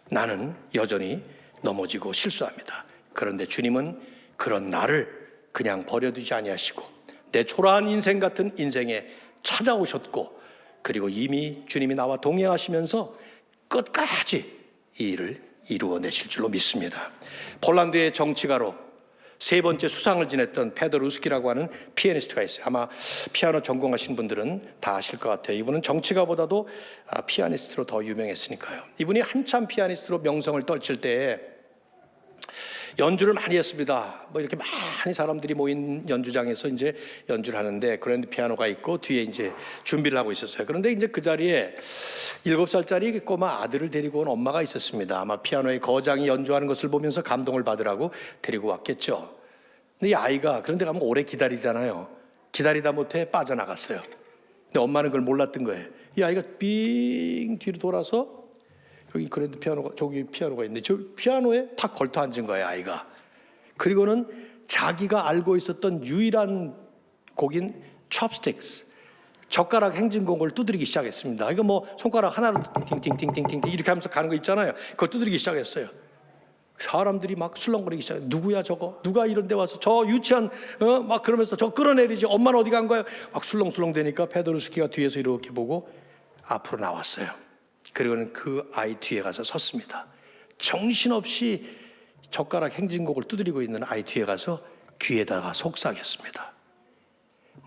나는 여전히 넘어지고 실수합니다. 그런데 주님은 그런 나를 그냥 버려두지 아니하시고 내 초라한 인생 같은 인생에 찾아오셨고 그리고 이미 주님이 나와 동행하시면서 끝까지 이 일을 이루어내실 줄로 믿습니다. 폴란드의 정치가로 세 번째 수상을 지냈던 페더 루스키라고 하는 피아니스트가 있어요. 아마 피아노 전공하신 분들은 다 아실 것 같아요. 이분은 정치가보다도 피아니스트로 더 유명했으니까요. 이분이 한참 피아니스트로 명성을 떨칠 때 연주를 많이 했습니다. 뭐 이렇게 많이 사람들이 모인 연주장에서 이제 연주를 하는데 그랜드 피아노가 있고 뒤에 이제 준비를 하고 있었어요. 그런데 이제 그 자리에 7살짜리 꼬마 아들을 데리고 온 엄마가 있었습니다. 아마 피아노의 거장이 연주하는 것을 보면서 감동을 받으라고 데리고 왔겠죠. 근데 이 아이가 그런데 가면 오래 기다리잖아요. 기다리다 못해 빠져나갔어요. 근데 엄마는 그걸 몰랐던 거예요. 이 아이가 빙 뒤로 돌아서 여기 그랜드 피아노가 저기 피아노가 있는데 저 피아노에 탁 걸터 앉은 거예요 아이가. 그리고는 자기가 알고 있었던 유일한 곡인 첩스틱스 젓가락 행진곡을 두드리기 시작했습니다. 이거 뭐 손가락 하나로 띵띵띵띵띵 이렇게 하면서 가는 거 있잖아요. 그걸 두드리기 시작했어요. 사람들이 막 술렁거리기 시작해요. 누구야 저거? 누가 이런 데 와서 저 유치한 막 그러면서 저 끌어내리지. 엄마는 어디 간 거야? 막 술렁술렁 되니까 페도르스키가 뒤에서 이렇게 보고 앞으로 나왔어요. 그리고는 그 아이 뒤에 가서 섰습니다. 정신없이 젓가락 행진곡을 두드리고 있는 아이 뒤에 가서 귀에다가 속삭였습니다.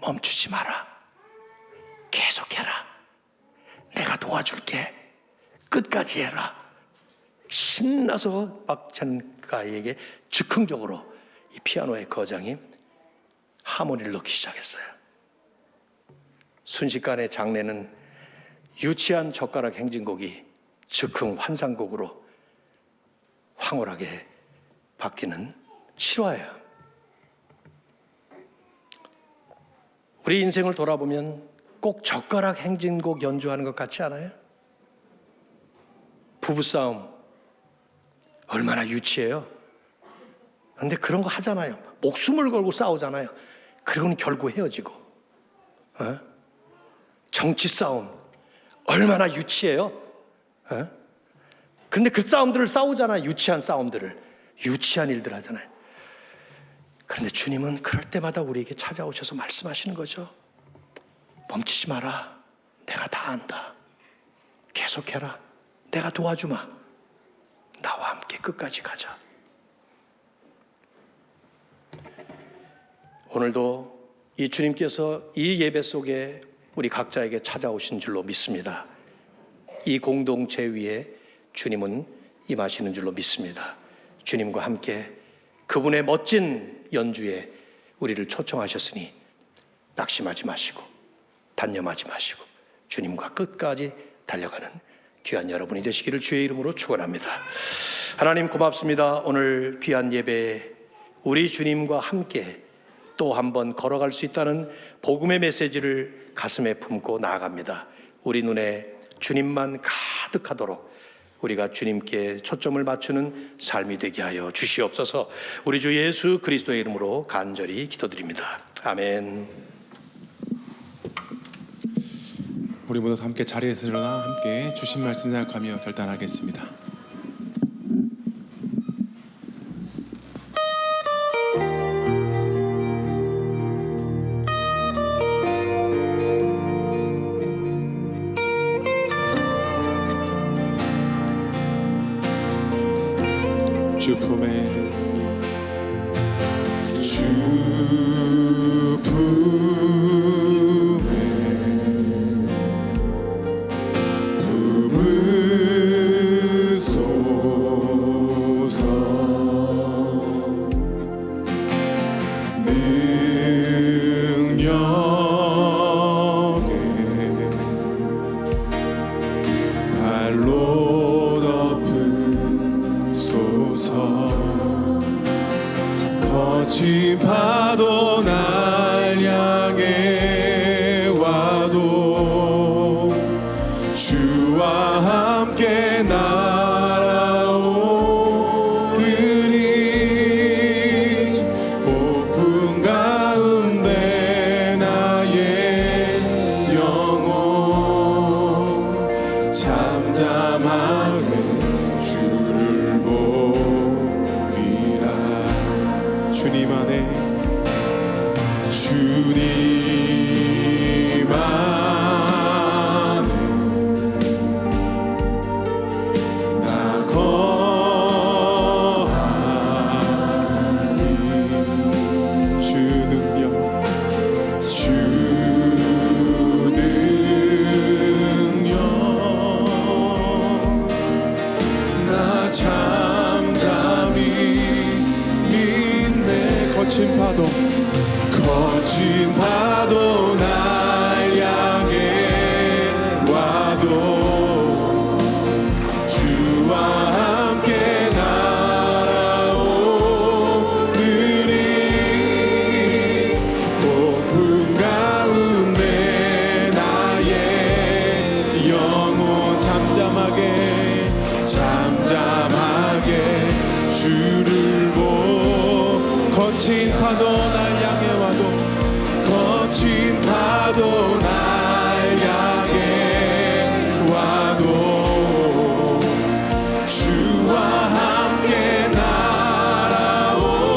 멈추지 마라. 계속해라. 내가 도와줄게. 끝까지 해라. 신나서 박찬 아이에게 즉흥적으로 이 피아노의 거장이 하모니를 넣기 시작했어요. 순식간에 장례는 유치한 젓가락 행진곡이 즉흥 환상곡으로 황홀하게 바뀌는 실화예요. 우리 인생을 돌아보면 꼭 젓가락 행진곡 연주하는 것 같지 않아요? 부부싸움 얼마나 유치해요. 그런데 그런 거 하잖아요. 목숨을 걸고 싸우잖아요. 그리고는 결국 헤어지고. 정치 싸움 얼마나 유치해요. 근데 그 싸움들을 싸우잖아요. 유치한 싸움들을. 유치한 일들 하잖아요. 그런데 주님은 그럴 때마다 우리에게 찾아오셔서 말씀하시는 거죠. 멈추지 마라. 내가 다 안다. 계속해라. 내가 도와주마. 나와 함께 끝까지 가자. 오늘도 이 주님께서 이 예배 속에 우리 각자에게 찾아오신 줄로 믿습니다. 이 공동체 위에 주님은 임하시는 줄로 믿습니다. 주님과 함께 그분의 멋진 연주에 우리를 초청하셨으니 낙심하지 마시고 단념하지 마시고 주님과 끝까지 달려가는 귀한 여러분이 되시기를 주의 이름으로 축원합니다. 하나님 고맙습니다. 오늘 귀한 예배 우리 주님과 함께 또 한 번 걸어갈 수 있다는 복음의 메시지를 가슴에 품고 나아갑니다. 우리 눈에 주님만 가득하도록 우리가 주님께 초점을 맞추는 삶이 되게 하여 주시옵소서. 우리 주 예수 그리스도의 이름으로 간절히 기도드립니다. 아멘.
우리 모두 함께 자리에서 일어나 함께 주신 말씀 생각하며 결단하겠습니다. 주 품에 거친 파도 날 향해 와도 주와 함께 날아오르니 폭풍 가운데 나의 영혼 잠잠하게 주를 보리라. 주님 안에 나 거하리. 주 능력 나 잠잠히 믿네. 거친 파도 날 향해 와도 주와 함께 날아오르니 폭풍 가운데 나의 영혼 잠잠하게 주를 거친 파도 날 향해 와도 거친 파도 날 향해 와도 주와 함께 날아오르니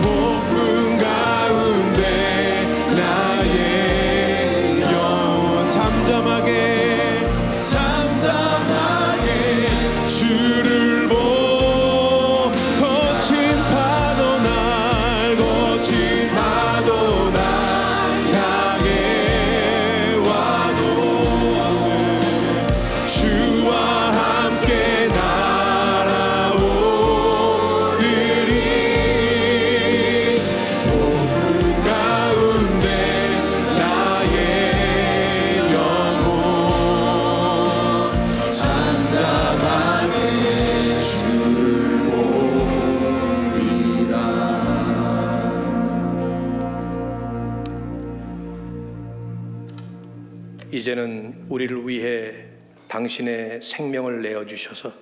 폭풍 가운데 나의 영혼 잠잠하게 주를 거친 파도 날 향해 와도 주와 함께 날아오르니 폭풍 가운데 나의 영혼 잠잠하게 주를 보리라.
이제는 우리를 위해 당신의 생명을 내어주셔서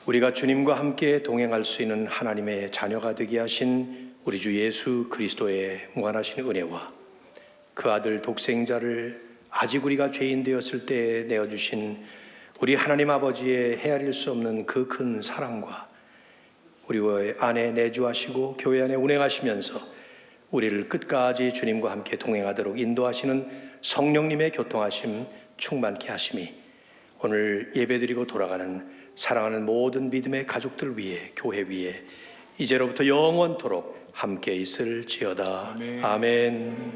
우리가 주님과 함께 동행할 수 있는 하나님의 자녀가 되게 하신 우리 주 예수 그리스도의 무한하신 은혜와 그 아들 독생자를 아직 우리가 죄인 되었을 때 내어주신 우리 하나님 아버지의 헤아릴 수 없는 그 큰 사랑과 우리의 안에 내주하시고 교회 안에 운행하시면서 우리를 끝까지 주님과 함께 동행하도록 인도하시는 성령님의 교통하심 충만케 하심이 오늘 예배드리고 돌아가는 사랑하는 모든 믿음의 가족들 위해 교회 위에 이제로부터 영원토록 함께 있을지어다. 아멘.